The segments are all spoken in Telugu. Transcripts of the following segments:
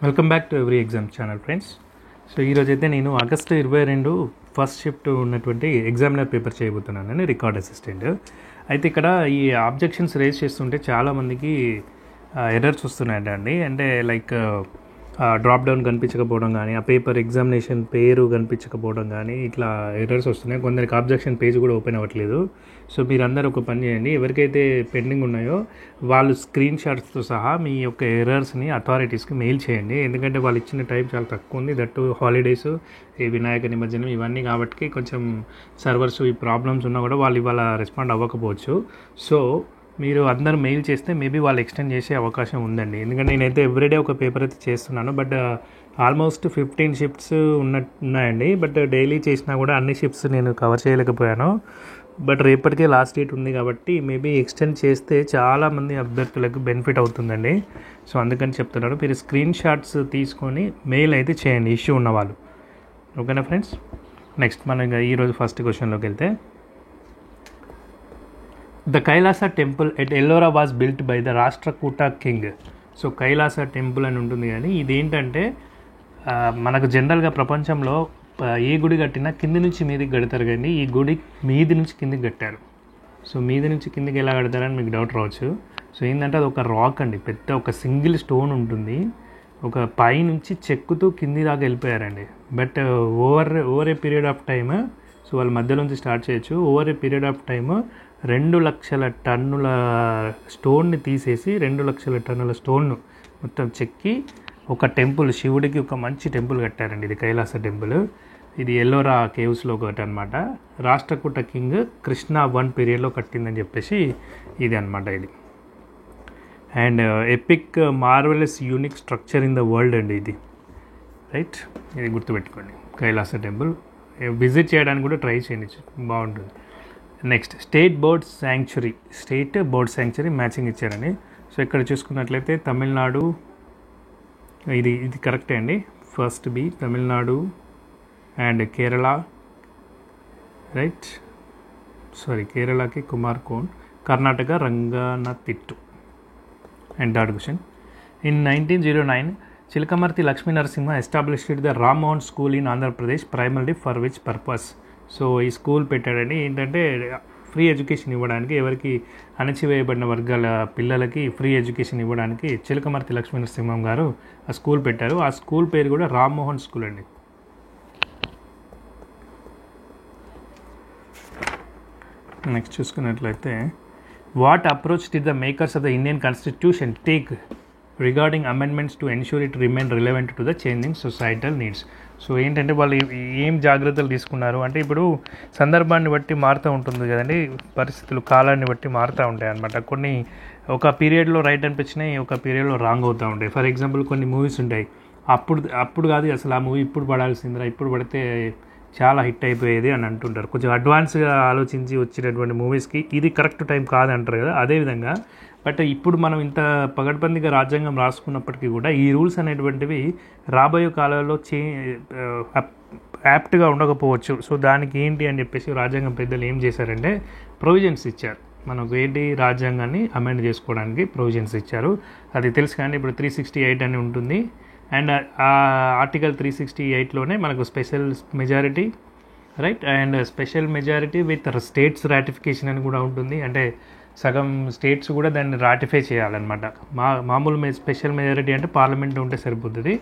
Welcome back to every exam channel friends. So ఈరోజైతే నేను ఆగస్టు 22 ఫస్ట్ షిఫ్ట్ ఉన్నటువంటి ఎగ్జామినర్ పేపర్ చేయబోతున్నాను, రికార్డ్ అసిస్టెంట్. అయితే ఇక్కడ ఈ ఆబ్జెక్షన్స్ రేజ్ చేస్తుంటే చాలామందికి ఎర్రర్స్ వస్తున్నాయండి. అంటే లైక్ డ్రాప్ డౌన్ కనిపించకపోవడం కానీ, ఆ పేపర్ ఎగ్జామినేషన్ పేరు కనిపించకపోవడం కానీ, ఇట్లా ఎర్రర్స్ వస్తున్నాయి. కొందరికి ఆబ్జెక్షన్ పేజ్ కూడా ఓపెన్ అవ్వట్లేదు. సో మీరందరూ ఒక పని చేయండి, ఎవరికైతే పెండింగ్ ఉన్నాయో వాళ్ళు స్క్రీన్ షాట్స్తో సహా మీ యొక్క ఎర్రర్స్ని అథారిటీస్కి మెయిల్ చేయండి. ఎందుకంటే వాళ్ళు ఇచ్చిన టైం చాలా తక్కువ ఉంది, దట్టు హాలిడేస్, ఈ వినాయక నిమజ్జనం ఇవన్నీ కాబట్టి కొంచెం సర్వర్స్ ఈ ప్రాబ్లమ్స్ ఉన్నా కూడా వాళ్ళు ఇవాళ రెస్పాండ్ అవ్వకపోవచ్చు. సో మీరు అందరూ మెయిల్ చేస్తే మేబీ వాళ్ళు ఎక్స్టెండ్ చేసే అవకాశం ఉందండి. ఎందుకంటే నేనైతే ఎవ్రీడే ఒక పేపర్ అయితే చేస్తున్నాను, బట్ ఆల్మోస్ట్ 15 షిఫ్ట్స్ ఉన్నాయండి. బట్ డైలీ చేసినా కూడా అన్ని షిఫ్ట్స్ నేను కవర్ చేయలేకపోయాను. బట్ రేపటికే లాస్ట్ డేట్ ఉంది కాబట్టి మేబీ ఎక్స్టెండ్ చేస్తే చాలామంది అభ్యర్థులకు బెనిఫిట్ అవుతుందండి. సో అందుకని చెప్తున్నాను, మీరు స్క్రీన్ షాట్స్ తీసుకొని మెయిల్ అయితే చేయండి ఇష్యూ ఉన్నవాళ్ళు. ఓకేనా ఫ్రెండ్స్? నెక్స్ట్ మనం ఇంకా ఈరోజు ఫస్ట్ క్వశ్చన్లోకి వెళ్తే, the Kailasa temple at Ellora was built by the Rashtrakuta king. So Kailasa temple అని ఉంటుంది, కానీ ఇదేంటంటే మనకు జనరల్గా ప్రపంచంలో ఏ గుడి కట్టినా కింది నుంచి మీదికి కడతారు, కానీ ఈ గుడి మీది నుంచి కిందికి కట్టారు. సో మీది నుంచి కిందికి ఎలా కడతారని మీకు డౌట్ రావచ్చు. సో ఏంటంటే అది ఒక రాక్ అండి, పెద్ద ఒక సింగిల్ స్టోన్ ఉంటుంది, ఒక పై నుంచి చెక్కుతూ కింది దాకా వెళ్ళిపోయారండి. But over a period of time, so వాళ్ళ మధ్యలో నుంచి స్టార్ట్ చేయొచ్చు, over a period of time 2 లక్షల టన్నుల స్టోన్ని తీసేసి 2 లక్షల టన్నుల స్టోన్ను మొత్తం చెక్కి ఒక టెంపుల్, శివుడికి ఒక మంచి టెంపుల్ కట్టారండి. ఇది కైలాస టెంపుల్. ఇది ఎల్లోరా కేవ్స్లో ఒకటి అనమాట. రాష్ట్రకూట కింగ్ కృష్ణ 1 పీరియడ్లో కట్టిందని చెప్పేసి ఇది అనమాట. ఇది and epic marvellous unique structure in the world అండి ఇది, రైట్? ఇది గుర్తుపెట్టుకోండి. కైలాస టెంపుల్ విజిట్ చేయడానికి కూడా ట్రై చేయండి, బాగుంటుంది. Next state bird sanctuary matching ఇచ్చారండి. సో ఇక్కడ చూసుకున్నట్లయితే తమిళనాడు, ఇది కరెక్టే అండి. First B Tamil Nadu and Kerala, right? Sorry, కేరళకి Kumarakom, Karnataka Ranganathittu. And third question, in 1909 Chilakamarthi Lakshmi Narasimha established the Rammohan school in Andhra Pradesh primary for which purpose. So ఈ స్కూల్ పెట్టాడండి ఏంటంటే ఫ్రీ ఎడ్యుకేషన్ ఇవ్వడానికి, ఎవరికి అణచివేయబడిన వర్గాల పిల్లలకి ఫ్రీ ఎడ్యుకేషన్ ఇవ్వడానికి చిలకమర్తి లక్ష్మీ నరసింహం గారు ఆ స్కూల్ పెట్టారు. ఆ స్కూల్ పేరు కూడా రామ్మోహన్ స్కూల్ అండి. నెక్స్ట్ చూసుకున్నట్లయితే, what approach did the makers of the Indian constitution take regarding amendments to ensure it remain relevant to the changing societal needs. So ఏంటంటే వాళ్ళు ఏం జాగ్రత్తలు తీసుకున్నారు అంటే, ఇప్పుడు సందర్భాన్ని బట్టి మారుతూ ఉంటుంది కదండి, పరిస్థితులు కాలాన్ని బట్టి మారుతూ ఉంటాయి అన్నమాట. కొన్ని ఒక పీరియడ్లో రైట్ అనిపించినాయి, ఒక పీరియడ్లో రాంగ్ అవుతూ ఉంటాయి. ఫర్ ఎగ్జాంపుల్ కొన్ని మూవీస్ ఉంటాయి, అప్పుడు కాదు అసలు ఆ మూవీ ఇప్పుడు పడాల్సిందిరా, ఇప్పుడు పడితే చాలా హిట్ అయిపోయేది అని అంటుంటారు. కొంచెం అడ్వాన్స్గా ఆలోచించి వచ్చినటువంటి మూవీస్కి ఇది కరెక్ట్ టైం కాదంటారు కదా, అదేవిధంగా బట్ ఇప్పుడు మనం ఇంత పగడ్బందీగా రాజ్యాంగం రాసుకున్నప్పటికీ కూడా ఈ రూల్స్ అనేటువంటివి రాబోయే కాలంలో యాప్ట్గా ఉండకపోవచ్చు. సో దానికి ఏంటి అని చెప్పేసి రాజ్యాంగం పెద్దలు ఏం చేశారంటే ప్రొవిజన్స్ ఇచ్చారు. మనకు ఏంటి, రాజ్యాంగాన్ని అమెండ్ చేసుకోవడానికి ప్రొవిజన్స్ ఇచ్చారు. అది తెలుసు కానీ ఇప్పుడు 368 అని ఉంటుంది. అండ్ ఆ ఆర్టికల్ 368లోనే మనకు special majority, right, and special majority with states ratification అని కూడా ఉంటుంది. అంటే సగం స్టేట్స్ కూడా దాన్ని రాటిఫై చేయాలన్నమాట. మామూలు స్పెషల్ మెజారిటీ అంటే పార్లమెంట్ ఉంటే సరిపోతుంది.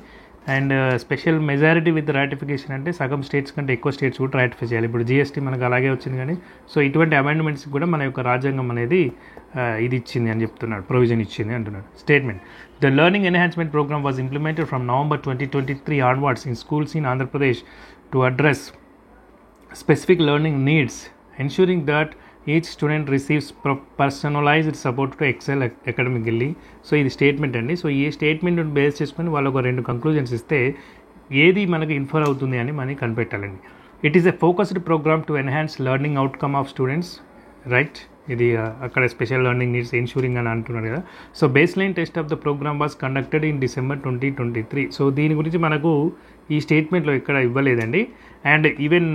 And special majority with ratification అంటే సగం స్టేట్స్ కంటే ఎక్కువ స్టేట్స్ కూడా రాటిఫై చేయాలి. ఇప్పుడు జిఎస్టీ మనకు అలాగే వచ్చింది కానీ, సో ఇటువంటి అమెండ్మెంట్స్ కూడా మన యొక్క రాజ్యాంగం అనేది ఇది ఇచ్చింది అని చెప్తున్నాడు, ప్రొవిజన్ ఇచ్చింది అంటున్నాడు. Statement, the learning enhancement programme was implemented from November 2023 onwards in schools in Andhra Pradesh to address specific learning needs, ensuring that each student receives personalized support to excel academically. So ఇది స్టేట్మెంట్ అండి. సో ఈ స్టేట్మెంట్ బేస్ చేసుకొని వాళ్ళు ఒక 2 కంక్లూజన్స్ ఇస్తే ఏది మనకు ఇన్ఫర్ అవుతుంది అని మనకి కనిపెట్టాలండి. It is a focused program to enhance learning outcome of students, right? ఇది అక్కడ స్పెషల్ లెర్నింగ్ నీడ్స్ ఎన్ష్యూరింగ్ అని అంటున్నారు కదా. So baseline test of the program was conducted in December 2023. So దీని గురించి మనకు ఈ స్టేట్మెంట్లో ఎక్కడ ఇవ్వలేదండి. అండ్ ఈవెన్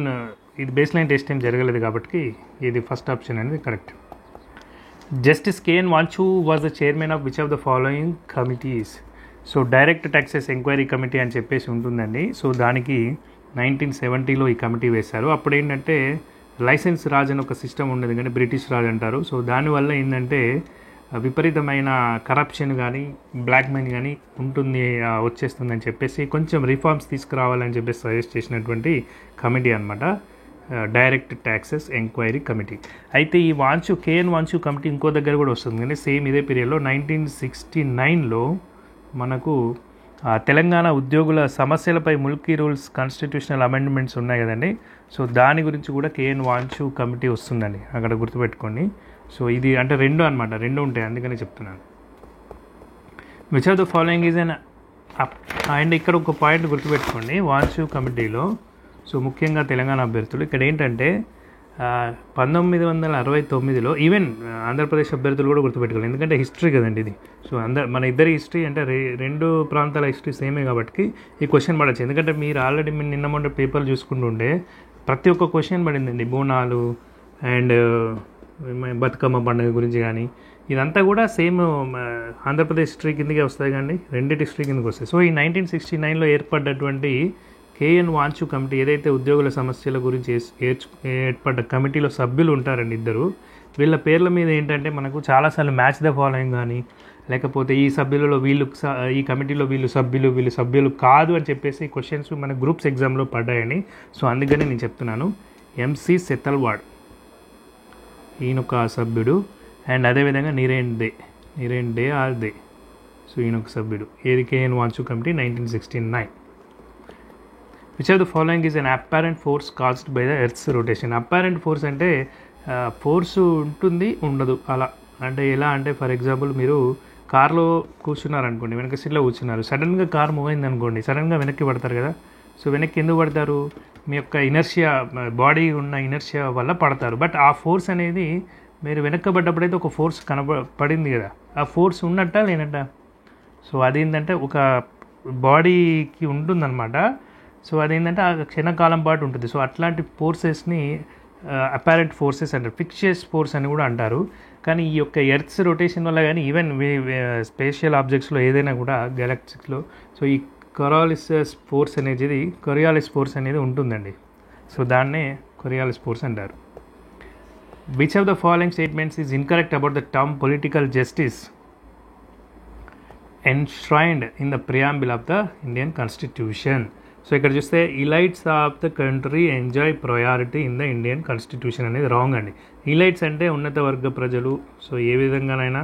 ఇది బేస్ లైన్ టెస్ట్ ఏం జరగలేదు కాబట్టి ఇది ఫస్ట్ ఆప్షన్ అనేది correct. Justice KN Vanchu was the chairman of which of the following committees. So direct taxes enquiry committee అని చెప్పేసి ఉంటుందండి. సో దానికి 1970లో ఈ కమిటీ వేశారు. అప్పుడు ఏంటంటే లైసెన్స్ రాజ్ అని ఒక సిస్టమ్ ఉండేది, కానీ బ్రిటిష్ రాజ్ అంటారు. సో దానివల్ల ఏంటంటే విపరీతమైన కరప్షన్ కానీ బ్లాక్ మనీ కానీ ఉంటుంది, వచ్చేస్తుందని చెప్పేసి కొంచెం రిఫార్మ్స్ తీసుకురావాలని చెప్పేసి సజెస్ట్ చేసినటువంటి కమిటీ అనమాట, డైరెక్ట్ ట్యాక్సెస్ ఎంక్వైరీ కమిటీ. అయితే ఈ కేఎన్ వాంచు కమిటీ ఇంకో దగ్గర కూడా వస్తుంది, కానీ సేమ్ ఇదే పీరియడ్లో 1969లో మనకు తెలంగాణ ఉద్యోగుల సమస్యలపై ముల్కీ రూల్స్ కాన్స్టిట్యూషనల్ అమెండ్మెంట్స్ ఉన్నాయి కదండి. సో దాని గురించి కూడా కేఎన్ వాంచు కమిటీ వస్తుందండి, అక్కడ గుర్తుపెట్టుకోండి. సో ఇది అంటే రెండు అనమాట, రెండు ఉంటాయి, అందుకని చెప్తున్నాను. Which of the following is an and ఇక్కడ ఒక పాయింట్ గుర్తుపెట్టుకోండి వాంచు కమిటీలో. సో ముఖ్యంగా తెలంగాణ అభ్యర్థులు ఇక్కడ ఏంటంటే 1969లో ఈవెన్ ఆంధ్రప్రదేశ్ అభ్యర్థులు కూడా గుర్తుపెట్టుకోవాలి, ఎందుకంటే హిస్టరీ కదండి ఇది. సో మన ఇద్దరి హిస్టరీ అంటే రెండు ప్రాంతాల హిస్టరీ సేమే కాబట్టి ఈ క్వశ్చన్ పడచ్చు. ఎందుకంటే మీరు ఆల్రెడీ నిన్న మొన్న పేపర్లు చూసుకుంటుండే ప్రతి ఒక్క క్వశ్చన్ పడిందండి, బోనాలు అండ్ బతుకమ్మ పండుగ గురించి కానీ ఇదంతా కూడా సేమ్ ఆంధ్రప్రదేశ్ హిస్టరీ కిందకే వస్తాయి కానీ రెండింటి హిస్టరీ కిందకి వస్తాయి. సో ఈ 1969లో ఏర్పడ్డటువంటి కేఎన్ వాంచు కమిటీ ఏదైతే ఉద్యోగుల సమస్యల గురించి ఏర్పడ్డ కమిటీలో సభ్యులు ఉంటారండి ఇద్దరు, వీళ్ళ పేర్ల మీద ఏంటంటే మనకు చాలాసార్లు మ్యాచ్ ద ఫాలోయింగ్ కానీ లేకపోతే ఈ సభ్యులలో ఈ కమిటీలో వీళ్ళు సభ్యులు కాదు అని చెప్పేసి క్వశ్చన్స్ మన గ్రూప్స్ ఎగ్జామ్లో పడ్డాయని. సో అందుకని నేను చెప్తున్నాను. ఎంసీ సెతల్వాడ్ ఈయనొక సభ్యుడు, అండ్ అదేవిధంగా Niren De are they, so ఈయనొక సభ్యుడు. ఏది K N Wanchoo committee 1969. Which of the following is an apparent force caused by the earth's rotation. Apparent force అంటే ఫోర్స్ ఉంటుంది ఉండదు అలా, అంటే ఎలా అంటే ఫర్ ఎగ్జాంపుల్ మీరు కార్లో కూర్చున్నారనుకోండి, వెనక సీట్లో కూర్చున్నారు, సడన్గా కార్ మూవ్ అయింది అనుకోండి, సడన్గా వెనక్కి పడతారు కదా. సో వెనక్కి ఎందుకు పడతారు? మీ యొక్క ఇనర్షియా, బాడీ ఉన్న ఇనర్షియా వల్ల పడతారు. బట్ ఆ ఫోర్స్ అనేది మీరు వెనక్కబడ్డప్పుడైతే ఒక ఫోర్స్ పడింది కదా, ఆ ఫోర్స్ ఉన్నట్ట లేనట్ట? సో అదేంటంటే ఒక బాడీకి ఉంటుందన్నమాట. సో అదేంటంటే ఆ క్షణకాలం పాటు ఉంటుంది. సో అట్లాంటి ఫోర్సెస్ని అపారెంట్ ఫోర్సెస్ అంటారు, ఫిక్షియస్ ఫోర్స్ అని కూడా అంటారు. కానీ ఈ యొక్క ఎర్త్స్ రొటేషన్ వల్ల కానీ ఈవెన్ స్పేషియల్ ఆబ్జెక్ట్స్లో ఏదైనా కూడా గెలాక్సిక్స్లో సో ఈ కొరియాలిస్ ఫోర్స్ అనేది ఉంటుందండి. సో దాన్నే కొరియాలిస్ ఫోర్స్ అంటారు. Which of the following statements is incorrect about the term political justice enshrined in the preamble of the Indian Constitution. So ఇక్కడ చూస్తే elites of the country enjoy priority in the Indian constitution అనేది రాంగ్ అండి. ఇలైట్స్ అంటే ఉన్నత వర్గ ప్రజలు. సో ఏ విధంగానైనా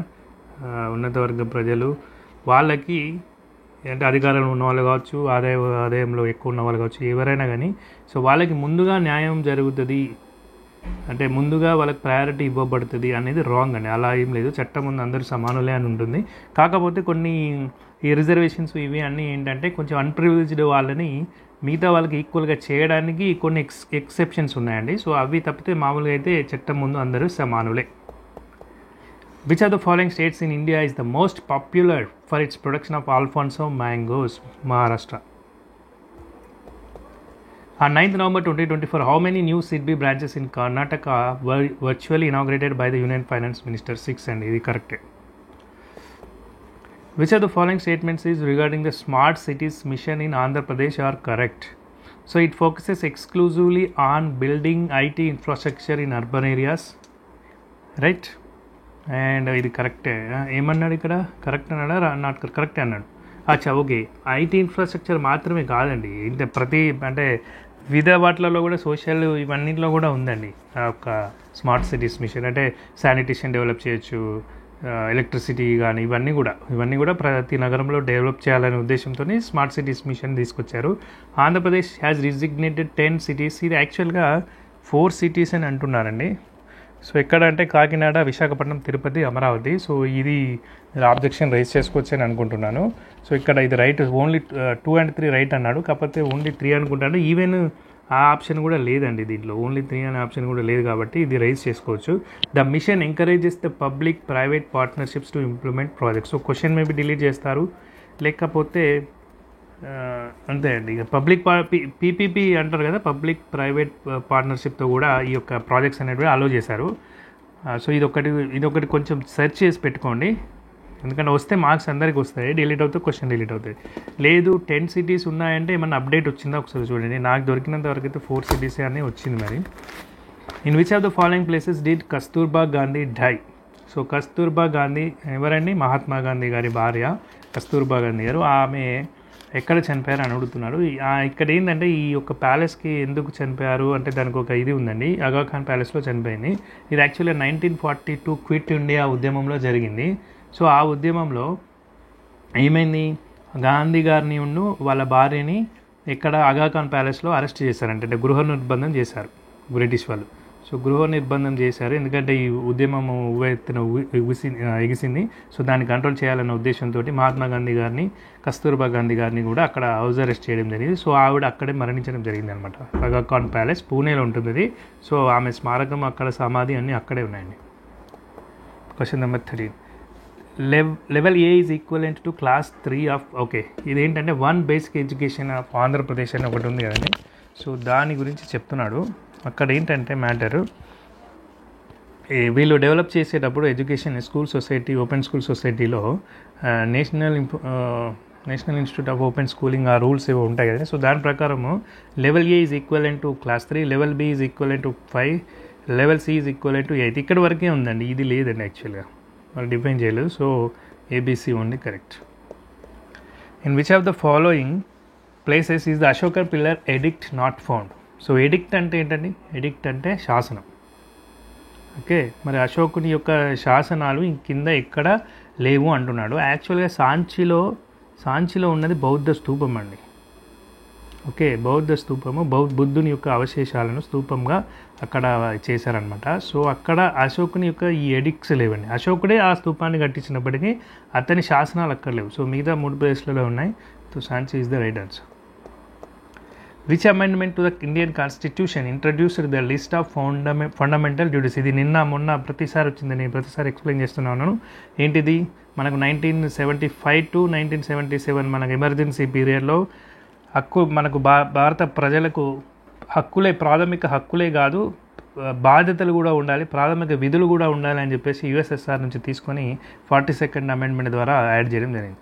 ఉన్నత వర్గ ప్రజలు వాళ్ళకి అంటే అధికారంలో ఉన్న వాళ్ళు కావచ్చు, ఆదాయంలో ఎక్కువ ఉన్న వాళ్ళు కావచ్చు, ఎవరైనా కానీ సో వాళ్ళకి ముందుగా న్యాయం జరుగుతుంది, అంటే ముందుగా వాళ్ళకి ప్రయారిటీ ఇవ్వబడుతుంది అనేది రాంగ్ అండి. అలా ఏం లేదు, చట్టం ముందు అందరూ సమానులే అని ఉంటుంది. కాకపోతే కొన్ని ఈ రిజర్వేషన్స్ ఇవి అన్నీ ఏంటంటే కొంచెం అన్ప్రివిలేజ్డ్ వాళ్ళని మిగతా వాళ్ళకి ఈక్వల్గా చేయడానికి కొన్ని ఎక్సెప్షన్స్ ఉన్నాయండి. సో అవి తప్పితే మామూలుగా అయితే చట్టం ముందు అందరూ సమానులే. Which are the following states in India is the most popular for its production of Alphonso mangoes? Maharashtra. On 9th November 2024, how many new SIDBI branches in Karnataka were virtually inaugurated by the Union Finance Minister? 6 and ఇది కరెక్టే. Which of the following statements is regarding the Smart Cities mission in Andhra Pradesh are correct? So it focuses exclusively on building IT infrastructure in urban areas, right? And ఇది కరెక్టే. ఏమన్నాడు ఇక్కడ? కరెక్ట్ అన్నాడా? నాట్ కరెక్ట్ అన్నాడు. అచ్చా ఓకే, ఐటీ ఇన్ఫ్రాస్ట్రక్చర్ మాత్రమే కాదండి, ఇంత ప్రతి అంటే వివిధ వాటిలలో కూడా సోషల్ ఇవన్నింటిలో కూడా ఉందండి ఒక స్మార్ట్ సిటీస్ మిషన్. అంటే శానిటేషన్ డెవలప్ చేయొచ్చు, ఎలక్ట్రిసిటీ కానీ ఇవన్నీ కూడా ప్రతి నగరంలో డెవలప్ చేయాలనే ఉద్దేశంతో స్మార్ట్ సిటీస్ మిషన్ తీసుకొచ్చారు. Andhra Pradesh has designated 10 cities. ఇది యాక్చువల్గా 4 cities అని అంటున్నారండి. సో ఎక్కడ అంటే కాకినాడ, విశాఖపట్నం, తిరుపతి, అమరావతి. సో ఇది ఆబ్జెక్షన్ రైజ్ చేసుకోవచ్చు అని అనుకుంటున్నాను. సో ఇక్కడ ఇది రైట్, ఓన్లీ 2 and 3 రైట్ అన్నాడు, కాకపోతే ఓన్లీ 3 అనుకుంటాను. ఈవెన్ ఆ ఆప్షన్ కూడా లేదండి దీంట్లో, ఓన్లీ 3 అనే ఆప్షన్ కూడా లేదు కాబట్టి ఇది రైజ్ చేసుకోవచ్చు. The mission encourages the public private partnerships to implement projects. So question maybe delete చేస్తారు, లేకపోతే అంతే అండి. ఇక పబ్లిక్ పీపీపీ అంటారు కదా, పబ్లిక్ ప్రైవేట్ పార్ట్నర్షిప్తో కూడా ఈ యొక్క ప్రాజెక్ట్స్ అనేవి అలో చేశారు. సో ఇదొకటి కొంచెం సెర్చ్ చేసి పెట్టుకోండి. ఎందుకంటే వస్తే మార్క్స్ అందరికి వస్తాయి, డిలీట్ అవుతాయి, క్వశ్చన్ డిలీట్ అవుతాయి. లేదు 10 సిటీస్ ఉన్నాయంటే ఏమన్నా అప్డేట్ వచ్చిందా ఒకసారి చూడండి. నాకు దొరికినంత వరకు అయితే 4 సిటీసే అని వచ్చింది. మరి in which of the following places did Kasturba Gandhi die? So Kasturba Gandhi ఎవరండి? మహాత్మా గాంధీ గారి భార్య కస్తూర్బా గాంధీ గారు. ఆమె ఎక్కడ చనిపోయారు అని అడుగుతున్నాడు. ఇక్కడ ఏంటంటే ఈ యొక్క ప్యాలెస్కి ఎందుకు చనిపోయారు అంటే దానికి ఒక ఇది ఉందండి. ఆగా ఖాన్ ప్యాలెస్లో చనిపోయింది. ఇది యాక్చువల్గా 1942 క్విట్ ఇండియా ఉద్యమంలో జరిగింది. సో ఆ ఉద్యమంలో ఏమైంది, గాంధీ గారిని వాళ్ళ భార్యని ఇక్కడ ఆగా ఖాన్ ప్యాలెస్లో అరెస్ట్ చేశారంటే, అంటే గృహ నిర్బంధం చేశారు బ్రిటిష్ వాళ్ళు. సో గృహ నిర్బంధం చేశారు, ఎందుకంటే ఈ ఉద్యమం ఎత్తున ఎగిసింది. సో దాన్ని కంట్రోల్ చేయాలన్న ఉద్దేశంతో మహాత్మా గాంధీ గారిని, కస్తూర్బా గాంధీ గారిని కూడా అక్కడ హౌస్ అరెస్ట్ చేయడం జరిగింది. సో ఆవిడ అక్కడే మరణించడం జరిగింది అనమాట. ఆగా ఖాన్ ప్యాలెస్ పూణేలో ఉంటుంది అది. సో ఆమె స్మారకం అక్కడ, సమాధి అన్నీ అక్కడే ఉన్నాయండి. Question number 13. Level A is equivalent to class 3 of okay. ఇదేంటంటే 1 బేసిక్ ఎడ్యుకేషన్ ఆఫ్ ఆంధ్రప్రదేశ్ అని ఒకటి ఉంది కదండి. సో దాని గురించి చెప్తున్నాడు. అక్కడ ఏంటంటే మ్యాటరు, వీళ్ళు డెవలప్ చేసేటప్పుడు education school society, open school సొసైటీలో national institute of open schooling ఆ రూల్స్ ఏవో ఉంటాయి కదా. సో దాని ప్రకారము level A is equivalent to class 3, level B is equivalent to 5, level C is equivalent to 8. ఇక్కడ వరకే ఉందండి, ఇది లేదండి యాక్చువల్గా, వాళ్ళు డిఫైన్ చేయలేదు. So ABC only correct. In which of the following places is the Ashokan pillar edict not found? So edict అంటే ఏంటండి? ఎడిక్ట్ అంటే శాసనం. ఓకే, మరి అశోకుని యొక్క శాసనాలు కింద ఎక్కడ లేవు అంటున్నాడు. యాక్చువల్గా సాంచిలో ఉన్నది బౌద్ధ స్తూపం అండి. ఓకే, బౌద్ధ స్తూపము, బుద్ధుని యొక్క అవశేషాలను స్తూపంగా అక్కడ చేశారనమాట. సో అక్కడ అశోకుని యొక్క ఈ ఎడిక్ట్స్ లేవండి. అశోకుడే ఆ స్తూపాన్ని కట్టించినప్పటికీ అతని శాసనాలు అక్కడ లేవు. సో మిగతా 3 ప్లేస్లలో ఉన్నాయి. So Sanchi is the right answer. Which amendment to the Indian constitution introduced the list of fundamental duties? ఇది మొన్న ప్రతిసారి వచ్చింది, నేను ప్రతిసారి ఎక్స్ప్లెయిన్ చేస్తున్నాను. ఏంటిది? మనకు 1975 to 1977 మనకు ఎమర్జెన్సీ పీరియడ్లో మనకు భారత ప్రజలకు ప్రాథమిక హక్కులే కాదు, బాధ్యతలు కూడా ఉండాలి, ప్రాథమిక విధులు కూడా ఉండాలి అని చెప్పేసి యుఎస్ఎస్ఆర్ నుంచి తీసుకొని 42nd అమెండ్మెంట్ ద్వారా యాడ్ చేయడం జరిగింది.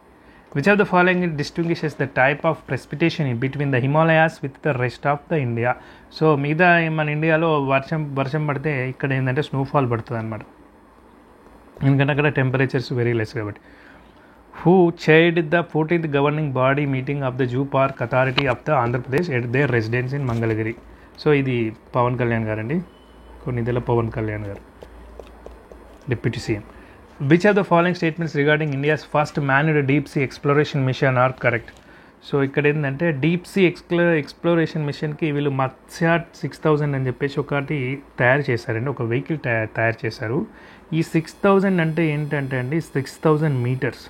Which of the following distinguishes the type of precipitation between the Himalayas with the rest of the India? So మిగతా మన ఇండియాలో వర్షం పడితే ఇక్కడ ఏంటంటే స్నోఫాల్ పడుతుంది అనమాట, ఎందుకంటే అక్కడ టెంపరేచర్స్ వెరీ లెస్ కాబట్టి. Who chaired the 14th governing body meeting of the zoo park authority of the Andhra Pradesh at there residence in Mangalagiri? So ఇది పవన్ కళ్యాణ్ గారు అండి, కొన్నిదెల పవన్ కళ్యాణ్ గారు, deputy CM. Which of the following statements regarding India's first manned deep sea exploration mission are correct? So ఇక్కడ ఏంటంటే డీప్ సీ ఎక్స్ప్లోరేషన్ మిషన్కి వీళ్ళు మత్స్యాట్ 6000 అని చెప్పేసి ఒకటి తయారు చేశారండి, ఒక వెహికల్ తయారు చేశారు. ఈ 6000 అంటే ఏంటంటే అండి 6000 మీటర్స్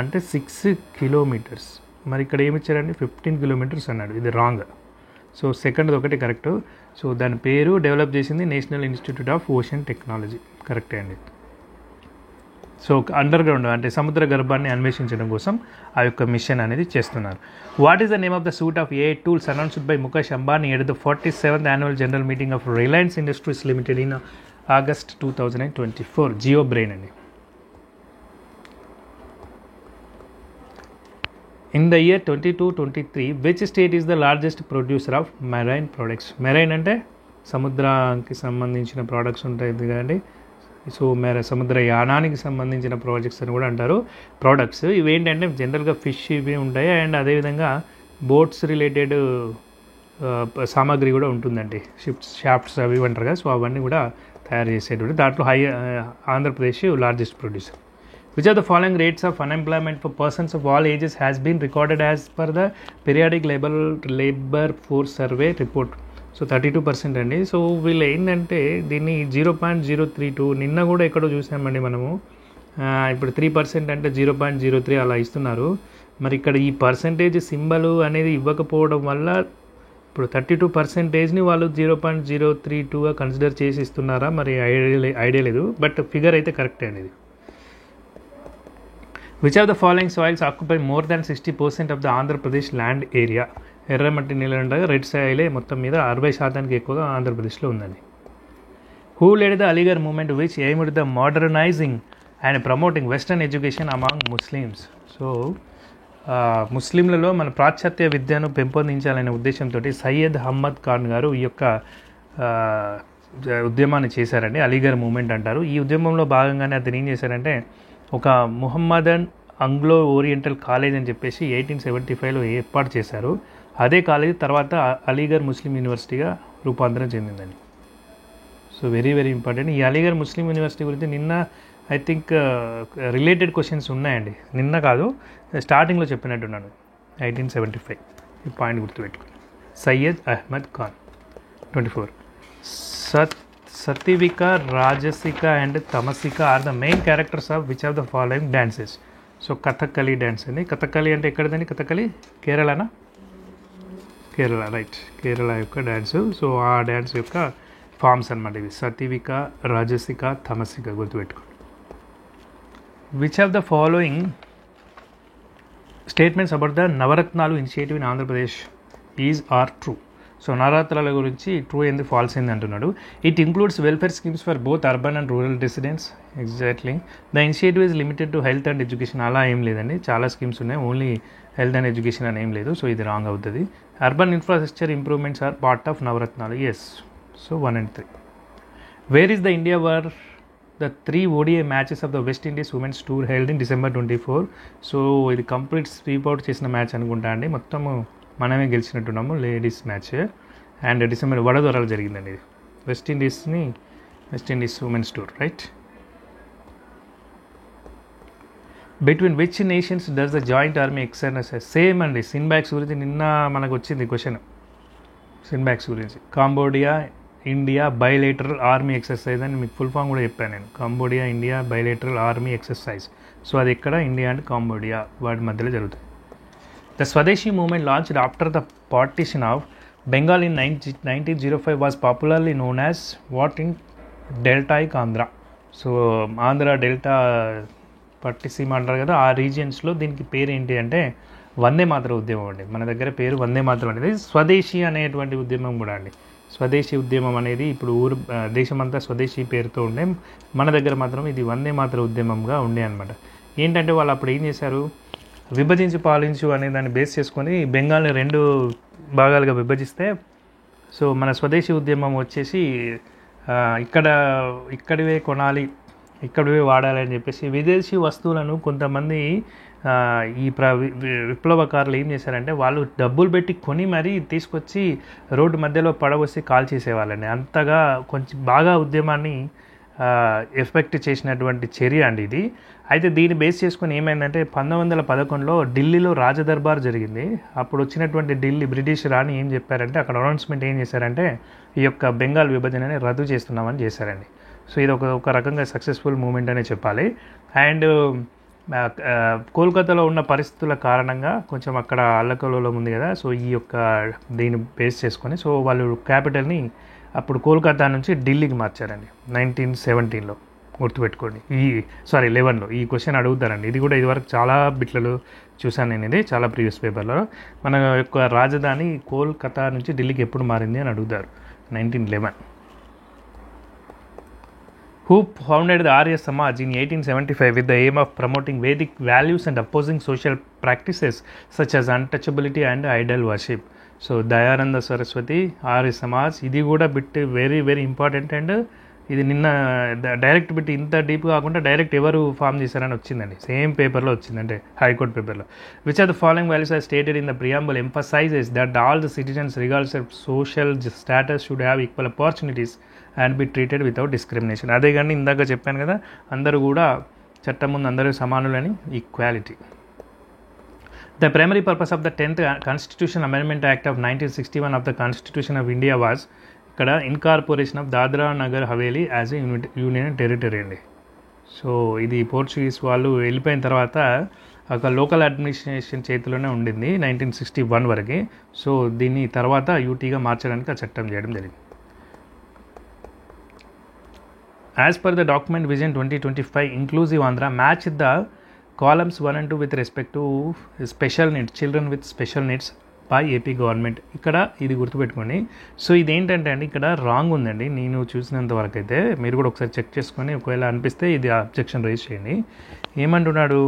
అంటే 6 కిలోమీటర్స్. మరి ఇక్కడ ఏమి ఇచ్చారండి 15 కిలోమీటర్స్ అన్నాడు, ఇది రాంగ్. సో సెకండ్ ఒకటి కరెక్ట్. సో దాని పేరు డెవలప్ చేసింది national institute of ocean technology, కరెక్టే అండి. సో అండర్ గ్రౌండ్ అంటే సముద్ర గర్భాన్ని అన్వేషించడం కోసం ఆ యొక్క మిషన్ అనేది చేస్తున్నారు. What is the name of the suite of AI tools announced by Mukesh Ambani at the 47th annual general meeting of Reliance Industries Limited in August 2024? Jio brain అండి. In the year 2022-23 which state is the largest producer of marine products? Marine అంటే సముద్రానికి సంబంధించిన ప్రోడక్ట్స్ ఉంటాయి కదండి. సో సముద్ర యానానికి సంబంధించిన ప్రాజెక్ట్స్ అని కూడా అంటారు. ప్రోడక్ట్స్ ఇవేంటంటే జనరల్గా ఫిష్ ఇవి ఉంటాయి, అండ్ అదేవిధంగా బోట్స్ రిలేటెడ్ సామాగ్రి కూడా ఉంటుందండి, షాఫ్ట్స్ అవి అంటారు కదా. సో అవన్నీ కూడా తయారు చేసేటువంటి దాంట్లో Andhra Pradesh largest producer. Which are the following rates of unemployment for persons of all ages has been recorded as per the periodic labour force survey report? So 32% అండి. సో వీళ్ళు ఏంటంటే దీన్ని 0.032 నిన్న కూడా ఎక్కడో చూసామండి మనము. ఇప్పుడు 3% అంటే 0.03 అలా ఇస్తున్నారు. మరి ఇక్కడ ఈ పర్సంటేజ్ సింబల్ అనేది ఇవ్వకపోవడం వల్ల ఇప్పుడు 32%ని వాళ్ళు 0.032గా కన్సిడర్ చేసి ఇస్తున్నారా మరి ఐడియా లేదు, బట్ ఫిగర్ అయితే కరెక్టే అనేది. Which of the following soils occupy more than 60% of the Andhra Pradesh land area? ఎర్రమట్టి నీళ్ళు ఉండగా రెడ్ సాయిలే మొత్తం మీద 60% ఎక్కువగా ఆంధ్రప్రదేశ్లో ఉందండి. Who led the Aligarh movement which aimed the modernizing and promoting western education among Muslims. So ముస్లింలలో మన పాశ్చాత్య విద్యను పెంపొందించాలనే ఉద్దేశంతో సయ్యద్ అహ్మద్ ఖాన్ గారు ఈ యొక్క ఉద్యమాన్ని చేశారండి. అలీగర్ మూమెంట్ అంటారు. ఈ ఉద్యమంలో భాగంగానే అతను ఏం చేశారంటే ఒక ముహమ్మదన్ ఆంగ్లో ఓరియంటల్ కాలేజ్ అని చెప్పేసి 1875లో ఏర్పాటు చేశారు. అదే కాలేజ్ తర్వాత అలీగర్ ముస్లిం యూనివర్సిటీగా రూపాంతరం చెందిందండి. So very very important. ఈ అలీగర్ ముస్లిం యూనివర్సిటీ గురించి నిన్న ఐ థింక్ రిలేటెడ్ క్వశ్చన్స్ ఉన్నాయండి. నిన్న కాదు, స్టార్టింగ్లో చెప్పినట్టున్నాను. 1875 ఈ పాయింట్ గుర్తుపెట్టుకుని. సయ్యద్ అహ్మద్ ఖాన్. 24 సత్విక, రాజసిక అండ్ తమసిక are the main characters of which of the following dances. So Kathakali dance అండి. కథక్కలి అంటే ఎక్కడదండి? కథక్కలి కేరళనా? కేరళ, రైట్. కేరళ యొక్క డ్యాన్సు. సో ఆ డ్యాన్స్ యొక్క ఫామ్స్ అనమాట ఇవి. సత్విక, రాజసిక, తమసిక గుర్తుపెట్టుకోండి. Which of the following statements about the Navaratnalu initiative in Andhra Pradesh is are true. So నవరత్నాల గురించి ట్రూ ఏంది ఫాల్స్ ఏంది అంటున్నాడు. It includes welfare schemes for both urban and rural residents. Exactly. The initiative is limited to health and education. అలా ఏం లేదండి, చాలా స్కీమ్స్ ఉన్నాయి. ఓన్లీ హెల్త్ అండ్ ఎడ్యుకేషన్ అని ఏం లేదు. సో ఇది రాంగ్ అవుతుంది. Urban infrastructure improvements are part of Navaratnalu. Yes. So 1 and 3. Where is the India were the 3 ODI matches of the West Indies women's tour held in December 24. So ఇది కంప్లీట్ స్వీప్ అవుట్ చేసిన మ్యాచ్ అనుకుంటా అండి. మొత్తము మనమే గెలిచినట్టున్నాము. లేడీస్ మ్యాచ్ అండ్ డిసెంబర్ వడదొరలు జరిగిందండి. ఇది West Indies women's tour, right. Between which nations does the joint army exercise. Same అండి. సిన్బ్యాక్స్ గురించి నిన్న మనకు వచ్చింది క్వశ్చన్. సిన్బ్యాక్స్ గురించి Cambodia India bilateral army exercise అని మీకు ఫుల్ ఫామ్ కూడా చెప్పాను నేను. Cambodia India bilateral army exercise. So అది ఎక్కడ? ఇండియా అండ్ కాంబోడియా వాటి మధ్యలో జరుగుతుంది. The Swadeshi movement launched after the partition of Bengal in 1905 was popularly known as what in deltaic Andhra. So Andhra delta Pattiseema అంటారు కదా, ఆ రీజియన్స్లో దీనికి పేరు ఏంటి అంటే వందే మాతర ఉద్యమం అండి. మన దగ్గర పేరు వందే మాతరం అనేది. స్వదేశీ అనేటువంటి ఉద్యమం కూడా అండి. స్వదేశీ ఉద్యమం అనేది ఇప్పుడు దేశమంతా స్వదేశీ పేరుతో ఉండే, మన దగ్గర మాత్రం ఇది వందే మాతర ఉద్యమంగా ఉండే అనమాట. ఏంటంటే వాళ్ళు అప్పుడు ఏం చేశారు, విభజించి పాలించు అనే దాన్ని బేస్ చేసుకొని బెంగాల్ని 2 భాగాలుగా విభజిస్తే, సో మన స్వదేశీ ఉద్యమం వచ్చేసి ఇక్కడివే కొనాలి, ఇక్కడివే వాడాలి అని చెప్పేసి విదేశీ వస్తువులను కొంతమంది ఈ విప్లవకారులు ఏం చేశారంటే వాళ్ళు డబ్బులు పెట్టి కొని మరీ తీసుకొచ్చి రోడ్డు మధ్యలో పడవసి కాల్ చేసేవాళ్ళండి. అంతగా కొంచెం బాగా ఉద్యమాన్ని ఎఫెక్ట్ చేసినటువంటి చర్య అండి ఇది. అయితే దీన్ని బేస్ చేసుకొని ఏమైందంటే 1911లో ఢిల్లీలో రాజదర్బార్ జరిగింది. అప్పుడు వచ్చినటువంటి బ్రిటిష్ రాణి ఏం చెప్పారంటే, అక్కడ అనౌన్స్మెంట్ ఏం చేశారంటే ఈ యొక్క బెంగాల్ విభజనని రద్దు చేస్తున్నామని చేశారండి. సో ఇది ఒక రకంగా సక్సెస్ఫుల్ మూమెంట్ అనే చెప్పాలి. అండ్ కోల్కతాలో ఉన్న పరిస్థితుల కారణంగా కొంచెం అక్కడ అల్లకల్లోలం ఉంది కదా, సో ఈ యొక్క దీన్ని బేస్ చేసుకొని సో వాళ్ళు క్యాపిటల్ని అప్పుడు కోల్కతా నుంచి ఢిల్లీకి మార్చారండి 1917లో. గుర్తుపెట్టుకోండి. 11లో ఈ క్వశ్చన్ అడుగుతారండి. ఇది కూడా ఇదివరకు చాలా బిట్లలో చూశాను నేను, ఇది చాలా ప్రీవియస్ పేపర్లో. మన యొక్క రాజధాని కోల్కతా నుంచి ఢిల్లీకి ఎప్పుడు మారింది అని అడుగుతారు. 1911. Who founded the Arya Samaj in 1875 with the aim of promoting Vedic values and opposing social practices such as untouchability and idol worship. So Dayananda Saraswati, Arya Samaj, ఇది కూడా bit very very important. And ఇది నిన్న డైరెక్ట్ బిట్ ఇంత డీప్ కాకుండా డైరెక్ట్ ఎవరు ఫామ్ చేశారని వచ్చిందండి, సేమ్ పేపర్లో వచ్చిందంటే హైకోర్టు పేపర్లో. Which are the following values are stated in the preamble emphasises that all the citizens regards of social status should have equal opportunities and be treated without discrimination. అదే కానీ ఇందాక చెప్పాను కదా, అందరూ కూడా చట్టం ముందు అందరూ సమానులని, equality. The primary purpose of the 10th Constitution Amendment Act of 1961 of the Constitution of India was ఇక్కడ incorporation of Dadra Nagar Haveli as A union territory అండి. సో ఇది పోర్చుగీస్ వాళ్ళు వెళ్ళిపోయిన తర్వాత ఒక లోకల్ అడ్మినిస్ట్రేషన్ చేతిలోనే ఉండింది 1961 వరకు. సో దీన్ని తర్వాత యూటీగా మార్చడానికి ఆ చట్టం చేయడం జరిగింది. As per the document Vision 2025 Inclusive Andhra match the columns 1 and 2 with respect to special needs, children with special needs, by AP government. ఇక్కడ ఇది గుర్తుపెట్టుకోండి. సో ఇదేంటంటే అండి ఇక్కడ రాంగ్ ఉందండి నేను చూసినంత వరకు అయితే. మీరు కూడా ఒకసారి చెక్ చేసుకొని ఒకవేళ అనిపిస్తే ఇది అబ్జెక్షన్ రైజ్ చేయండి. ఏమంటున్నాడు,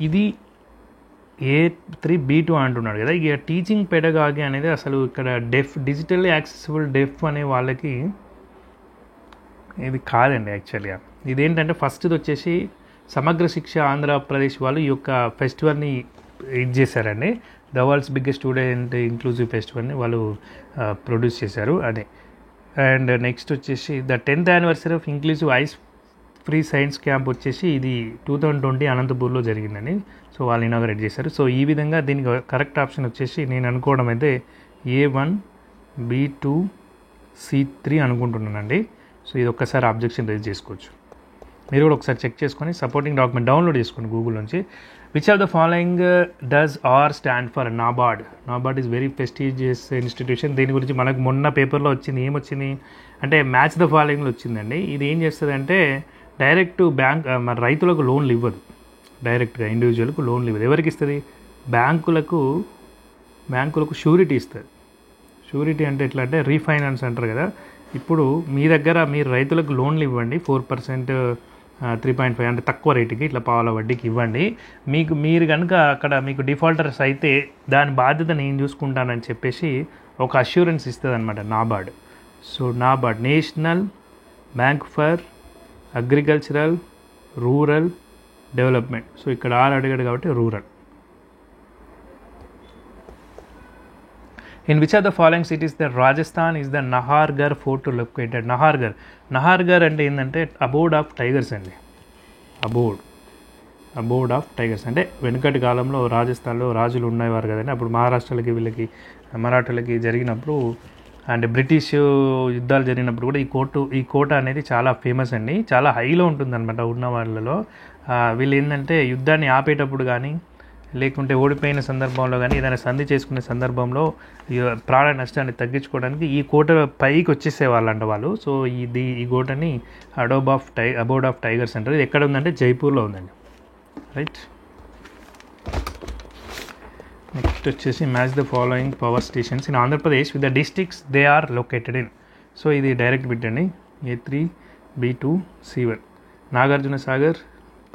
ఇది A3B2 అంటున్నాడు కదా. ఇక టీచింగ్ పెడగాగి అనేది అసలు ఇక్కడ డిజిటల్లీ యాక్సెసిబుల్ డెఫ్ అనే వాళ్ళకి ఇది కాదండి యాక్చువల్గా. ఇదేంటంటే ఫస్ట్ది వచ్చేసి సమగ్ర శిక్ష ఆంధ్రప్రదేశ్ వాళ్ళు ఈ యొక్క ఫెస్టివల్ని ఇది చేశారండి. The world's biggest student inclusive ఫెస్టివల్ని వాళ్ళు ప్రొడ్యూస్ చేశారు అదే. అండ్ నెక్స్ట్ వచ్చేసి the 10th anniversary of inclusive eyes free science camp వచ్చేసి ఇది 2020 అనంతపూర్లో జరిగిందని. సో వాళ్ళు ఇనాగరేట్ చేశారు. సో ఈ విధంగా దీనికి కరెక్ట్ ఆప్షన్ వచ్చేసి నేను అనుకోవడం అయితే A1B2C3 అనుకుంటున్నానండి. సో ఇది ఒక్కసారి అబ్జెక్షన్ రైజ్ చేసుకోవచ్చు. మీరు కూడా ఒకసారి చెక్ చేసుకొని సపోర్టింగ్ డాక్యుమెంట్ డౌన్లోడ్ చేసుకోండి గూగుల్ నుంచి. Which of the following does R stand for NABARD. NABARD is very prestigious institution. దీని గురించి మనకు మొన్న పేపర్లో వచ్చింది. ఏమొచ్చింది అంటే మ్యాచ్ ద ఫాలోయింగ్లో వచ్చిందండి. ఇది ఏం చేస్తుంది అంటే డైరెక్ట్ బ్యాంక్ మన రైతులకు లోన్లు ఇవ్వదు, డైరెక్ట్గా ఇండివిజువల్కు లోన్లు ఇవ్వదు. ఎవరికి ఇస్తుంది, బ్యాంకులకు షూరిటీ ఇస్తుంది. షూరిటీ అంటే ఎట్లా అంటే రీఫైనాన్స్ అంటారు కదా. ఇప్పుడు మీ దగ్గర మీరు రైతులకు లోన్లు ఇవ్వండి 4%, 3.5 అంటే తక్కువ రేటుకి ఇట్లా పావుల వడ్డీకి ఇవ్వండి. మీరు కనుక అక్కడ మీకు డిఫాల్టర్స్ అయితే దాని బాధ్యత నేను చూసుకుంటానని చెప్పేసి ఒక అష్యూరెన్స్ ఇస్తుంది అనమాట NABARD. So NABARD national bank for agricultural rural development. So ఇక్కడ అడిగాడు కాబట్టి rural. In which of the following cities the Rajasthan is the Nahargarh fort located? Nahargarh అంటే ఏంటంటే అబోర్డ్ ఆఫ్ టైగర్స్ అండి. అబోర్డ్ ఆఫ్ టైగర్స్ అంటే వెనుకటి కాలంలో రాజస్థాన్లో రాజులు ఉండేవారు కదండి. అప్పుడు మహారాష్ట్రలకి వీళ్ళకి మరాఠాలకి జరిగినప్పుడు అండ్ బ్రిటిష్ యుద్ధాలు జరిగినప్పుడు కూడా ఈ కోట అనేది చాలా ఫేమస్ అండి. చాలా హైలో ఉంటుంది అనమాట ఉన్న వాళ్ళలో. వీళ్ళు ఏంటంటే యుద్ధాన్ని ఆపేటప్పుడు కానీ లేకుంటే ఓడిపోయిన సందర్భంలో కానీ ఏదైనా సంధి చేసుకునే సందర్భంలో ప్రాణ నష్టాన్ని తగ్గించుకోవడానికి ఈ కోట పైకి వచ్చేసేవాళ్ళంట వాళ్ళు. సో ఈ కోటని అబోర్డ్ ఆఫ్ టైగర్స్ అంటారు. ఇది ఎక్కడ ఉందంటే జైపూర్లో ఉందండి. రైట్. నెక్స్ట్ వచ్చేసి match the following power stations in Andhra Pradesh with the districts they are located in. So ఇది డైరెక్ట్ బిట్ అండి. A3B2C1 Nagarjuna Sagar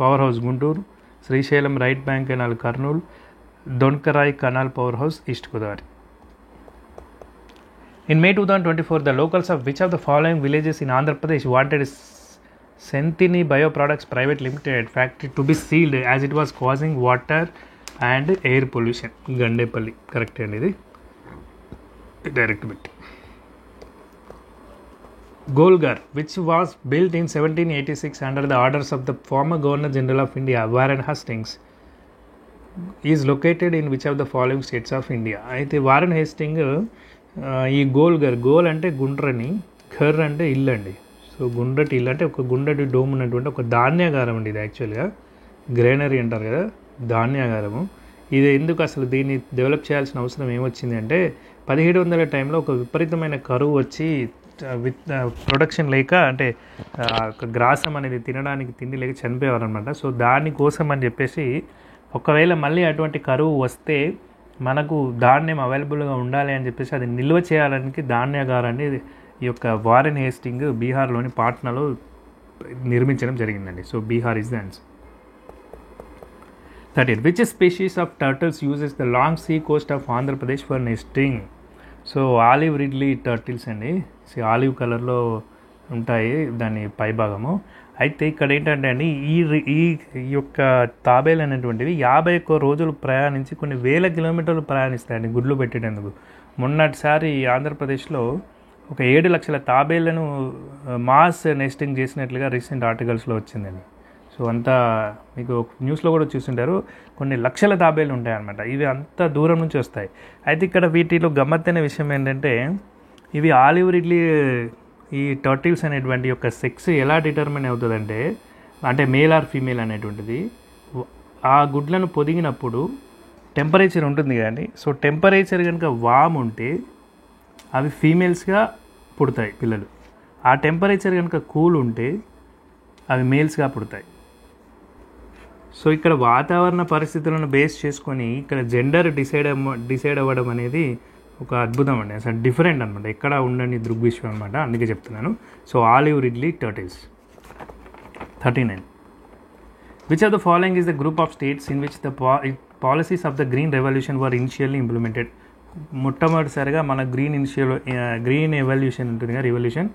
power house Guntur, Srisailam right bank canal Kurnool, Donkarayi canal power house east Godavari. In May 2024, the locals of which of the following villages in Andhra Pradesh wanted Senthini Bioproducts Private Limited factory to be sealed as it was causing water and air pollution? Gandepalli. Correct అండి ఇది. Direct bit. Golgar, which was built in 1786 under the orders of the former Governor General of India, Warren Hastings, is located in which of the following states of India? అయితే వారన్ హేస్టింగ్ ఈ గోల్ అంటే గుండ్రని, ఘర్ అంటే ఇల్లు అండి. సో గుండ్రటి ఇల్లు అంటే ఒక గుండ్రటి డోమ్ ఉన్నటువంటి ఒక ధాన్యాగారం అండి. ఇది యాక్చువల్గా గ్రేనరీ అంటారు కదా, ధాన్యాగారము. ఇది ఎందుకు అసలు దీన్ని డెవలప్ చేయాల్సిన అవసరం ఏమొచ్చింది అంటే 1700 టైంలో ఒక విపరీతమైన కరువు వచ్చి ప్రొడక్షన్ లేక అంటే గ్రాసం అనేది తినడానికి తిండి లేక చనిపోయేవారు అనమాట. సో దానికోసం అని చెప్పేసి ఒకవేళ మళ్ళీ అటువంటి కరువు వస్తే మనకు ధాన్యం అవైలబుల్గా ఉండాలి అని చెప్పేసి అది నిల్వ చేయడానికి ధాన్యాగారాన్ని ఈ యొక్క వారెన్ హేస్టింగ్ బీహార్లోని పాట్నాలో నిర్మించడం జరిగిందండి. So Bihar is the answer. 13. Which species of turtles uses the long sea coast of Andhra Pradesh for nesting? So olive Ridley turtles అండి. సో ఆలివ్ కలర్లో ఉంటాయి దాని పైభాగము. అయితే ఇక్కడ ఏంటంటే అండి ఈ యొక్క తాబేలు అనేటువంటివి 51 రోజులు ప్రయాణించి కొన్ని వేల కిలోమీటర్లు ప్రయాణిస్తాయండి గుడ్లు పెట్టేటందుకు. మొన్నటిసారి ఆంధ్రప్రదేశ్లో ఒక 7 లక్షల తాబేళ్లను మాస్ నెస్టింగ్ చేసినట్లుగా రీసెంట్ ఆర్టికల్స్లో వచ్చిందండి. సో అంతా మీకు న్యూస్లో కూడా చూస్తుంటారు. కొన్ని లక్షల తాబేలు ఉంటాయన్నమాట. ఇవి అంత దూరం నుంచి వస్తాయి. అయితే ఇక్కడ వీటిలో గమ్మత్తైన విషయం ఏంటంటే ఇవి ఆలివ్ రిడ్లీ ఈ టర్టిల్స్ అనేటువంటి యొక్క సెక్స్ ఎలా డిటర్మిన్ అవుతుందంటే అంటే మేల్ ఆర్ ఫీమేల్ అనేటువంటిది ఆ గుడ్లను పొదిగినప్పుడు టెంపరేచర్ ఉంటుంది కదండి. సో టెంపరేచర్ కనుక వామ్ ఉంటే అవి ఫీమేల్స్గా పుడతాయి పిల్లలు. ఆ టెంపరేచర్ కనుక కూల్ ఉంటే అవి మేల్స్గా పుడతాయి. సో ఇక్కడ వాతావరణ పరిస్థితులను బేస్ చేసుకొని ఇక్కడ జెండర్ డిసైడ్ అవ్వడం అనేది ఒక అద్భుతం అండి, అసలు డిఫరెంట్ అనమాట, ఎక్కడ ఉండని దృగ్విషయం అనమాట, అందుకే చెప్తున్నాను. So olive Ridley turtles. 39. Which of the following is the group of states in which the policies of the Green Revolution were initially implemented? మొట్టమొదటిసారిగా మన గ్రీన్ ఎవల్యూషన్ ఉంటుంది కదా, రివల్యూషన్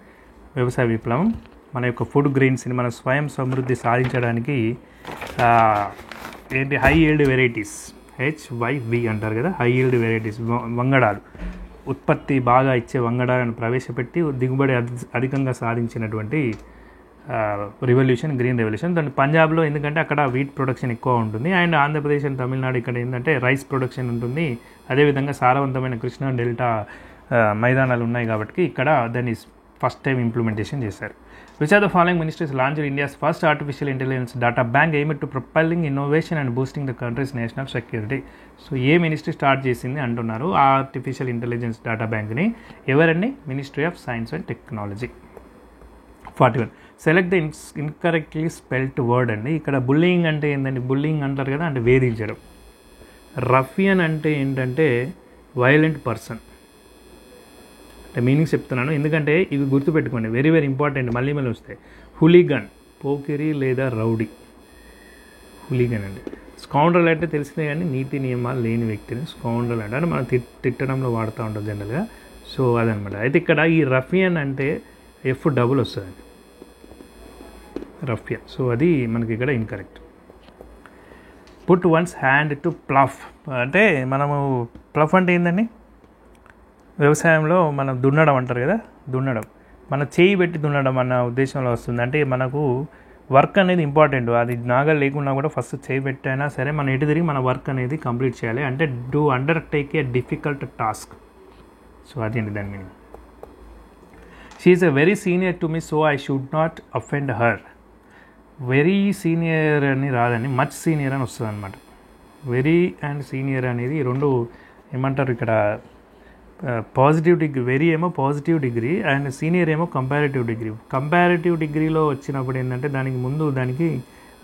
వ్యవసాయ విప్లవం, మన యొక్క ఫుడ్ గ్రెయిన్స్ని మన స్వయం సమృద్ధి సాధించడానికి ఏంటి హై ఈల్డ్ వెరైటీస్, HYV అంటారు కదా, హై ఈల్డ్ వెరైటీస్, వంగడాలు, ఉత్పత్తి బాగా ఇచ్చే వంగడాలను ప్రవేశపెట్టి దిగుబడి అధికంగా సాధించినటువంటి రివల్యూషన్, గ్రీన్ రెవల్యూషన్. దాని పంజాబ్లో ఎందుకంటే అక్కడ వీట్ ప్రొడక్షన్ ఎక్కువ ఉంటుంది, అండ్ ఆంధ్రప్రదేశ్ అండ్ తమిళనాడు ఇక్కడ ఏంటంటే రైస్ ప్రొడక్షన్ ఉంటుంది, అదేవిధంగా సారవంతమైన కృష్ణా డెల్టా మైదానాలు ఉన్నాయి కాబట్టి ఇక్కడ దాన్ని ఫస్ట్ టైం ఇంప్లిమెంటేషన్ చేశారు. Which are the following ministries launched India's first artificial intelligence data bank aimed to propelling innovation and boosting the country's national security? So ఏ మినిస్ట్రీ స్టార్ట్ చేసింది అంటున్నారు ఆ ఆర్టిఫిషియల్ ఇంటెలిజెన్స్ డేటా బ్యాంక్ని? ఎవరండి? Ministry of science and technology. 41. Select the incorrectly spelt word అండి. ఇక్కడ బుల్లింగ్ అంటే ఏంటండి? బుల్లింగ్ అంటారు కదా, అంటే వేధించడం. రఫియన్ అంటే ఏంటంటే వైలెంట్ పర్సన్. అంటే మీనింగ్స్ చెప్తున్నాను ఎందుకంటే ఇవి గుర్తుపెట్టుకోండి, వెరీ వెరీ ఇంపార్టెంట్, మళ్ళీ వస్తాయి. హులిగన్, పోకిరి లేదా రౌడీ, హులిగన్ అండి. స్కౌండ్రల్ అంటే తెలిసిందే కానీ నీతి నియమాలు లేని వ్యక్తిని స్కౌండ్రల్ అంటే మనం తిట్టడంలో వాడుతూ ఉంటాం జనరల్గా. సో అదనమాట. అయితే ఇక్కడ ఈ రఫియన్ అంటే F వస్తుంది, రఫియన్. సో అది మనకి ఇక్కడ incorrect. Put once hand to plough అంటే మనము ప్లఫ్ అంటే ఏందండి? వ్యవసాయంలో మనం దున్నడం అంటారు కదా, దున్నడం, మన చేయి పెట్టి దున్నడం అన్న ఉద్దేశంలో వస్తుంది. అంటే మనకు వర్క్ అనేది ఇంపార్టెంట్, అది నాగలు లేకున్నా కూడా ఫస్ట్ చేయి పెట్టైనా సరే మనం ఎటు తిరిగి మన వర్క్ అనేది కంప్లీట్ చేయాలి, అంటే do undertake a difficult task. So అది అండి దాని meaning. She is a very senior to me so I should not offend her. Very senior అని రాదని మచ్ సీనియర్ అని వస్తుంది అనమాట. వెరీ అండ్ సీనియర్ అనేది రెండు ఏమంటారు ఇక్కడ? Positive degree. వెరీ ఏమో పాజిటివ్ డిగ్రీ అండ్ సీనియర్ ఏమో కంపారిటివ్ డిగ్రీ. కంపారిటివ్ డిగ్రీలో వచ్చినప్పుడు ఏంటంటే దానికి ముందు దానికి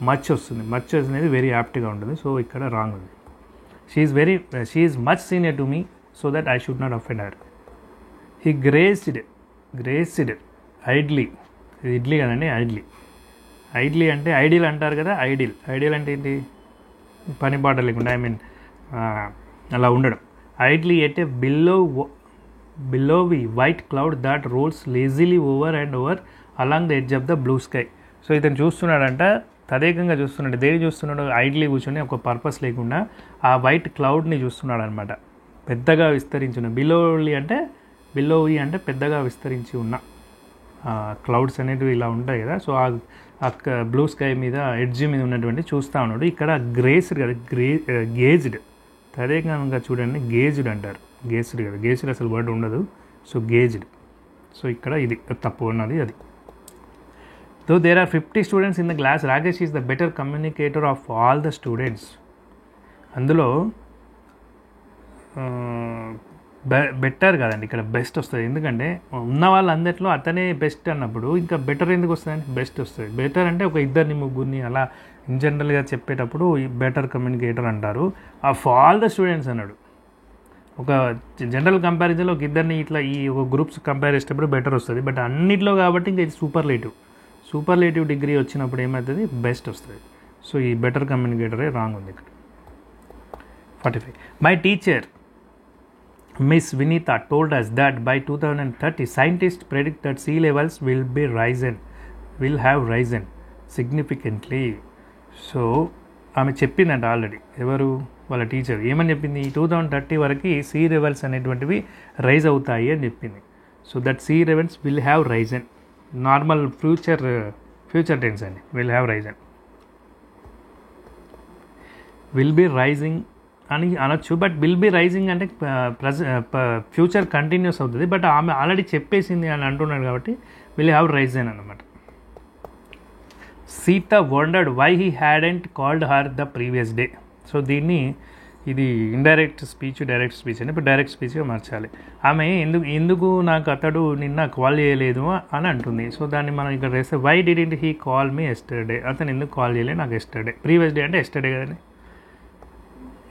మచ్ వస్తుంది, మచ్ అనేది వెరీ యాప్ట్గా ఉంటుంది. సో ఇక్కడ రాంగ్ ఉంది. She is much senior to me so that I should not offend her. He grazed idly. ఇది ఇడ్లీ కదండి, ఐడ్లీ. ఐడ్లీ అంటే ఐడియల్ అంటారు కదా, ఐడియల్ అంటే ఏంటి? పని పాట లేకుండా, అలా ఉండడం. Idly at a billowy white cloud that rolls lazily over and over along the edge of the blue sky. So ఇతను చూస్తున్నాడంట, తదేకంగా చూస్తున్నాడు. దేని చూస్తున్నాడు? ఐడ్లీ కూర్చొని ఒక పర్పస్ లేకుండా ఆ వైట్ క్లౌడ్ని చూస్తున్నాడు అనమాట, పెద్దగా విస్తరించిన. బిలోవి అంటే పెద్దగా విస్తరించి ఉన్న క్లౌడ్స్ అనేటివి ఇలా ఉంటాయి కదా. సో ఆ బ్లూ స్కై మీద ఎడ్జ్ మీద ఉన్నటువంటి చూస్తూ ఉన్నాడు. ఇక్కడ గ్రేస్డ్ కదా, గేజ్డ్. తదేకంగా చూడండి, గేజ్డ్ అంటారు. గేజ్డ్ కదా, గేజ్డ్ అసలు వర్డ్ ఉండదు. So gazed. సో ఇక్కడ ఇది తప్పు ఉన్నది అది. Though there are 50 students in the class, Rakesh is the better communicator of all the students. అందులో బెటర్ కాదండి, ఇక్కడ బెస్ట్ వస్తుంది. ఎందుకంటే ఉన్న వాళ్ళందరిలో అతనే బెస్ట్ అన్నప్పుడు ఇంకా బెటర్ ఎందుకు వస్తుందండి? బెస్ట్ వస్తుంది. బెటర్ అంటే ఒక ఇద్దరిని ముగ్గురిని అలా ఇన్ జనరల్గా చెప్పేటప్పుడు బెటర్ కమ్యూనికేటర్ అంటారు. ఆఫ్ ఆల్ ద స్టూడెంట్స్ అన్నాడు. ఒక జనరల్ కంపారిజన్లో ఒక ఇద్దరిని ఇట్లా ఈ ఒక గ్రూప్స్ కంపేర్ చేసేటప్పుడు బెటర్ వస్తుంది. బట్ అన్నిట్లో కాబట్టి ఇంకా ఇది సూపర్లేటివ్ డిగ్రీ వచ్చినప్పుడు ఏమవుతుంది? బెస్ట్ వస్తుంది. సో ఈ బెటర్ కమ్యూనికేటరే రాంగ్ ఉంది ఇక్కడ. 45. My teacher Miss Vinita told us that by 2030, scientists predict that sea levels will have risen significantly. So, ఆమె చెప్పిందంట ఆల్రెడీ. ఎవరు? వాళ్ళ టీచర్. ఏమని చెప్పింది? 2030 వరకు సీ లెవెల్స్ అనేటువంటివి రైజ్ అవుతాయి అని చెప్పింది. So that sea levels will have risen. Normal future tense అండి. Will have risen, will be rising అని అనొచ్చు. బట్ విల్ బి రైజింగ్ అంటే ఫ్యూచర్ కంటిన్యూస్ అవుతుంది. బట్ ఆమె ఆల్రెడీ చెప్పేసింది అని అంటున్నాడు కాబట్టి విల్ హ్యావ్ రైజన్ అన్నమాట. Sita wondered why he hadn't called her the previous day. So దీన్ని ఇది ఇండైరెక్ట్ స్పీచ్ డైరెక్ట్ స్పీచ్ అని ఇప్పుడు డైరెక్ట్ స్పీచ్గా మార్చాలి. ఆమె ఎందుకు నాకు అతడు నిన్న కాల్ చేయలేదు అని అంటుంది. సో దాన్ని మనం ఇక్కడ వేస్తే why didn't he call me yesterday, అతను ఎందుకు కాల్ చేయలేదు నాకు ఎస్టర్డే. ప్రీవియస్ డే అంటే ఎస్టర్డే కదండి.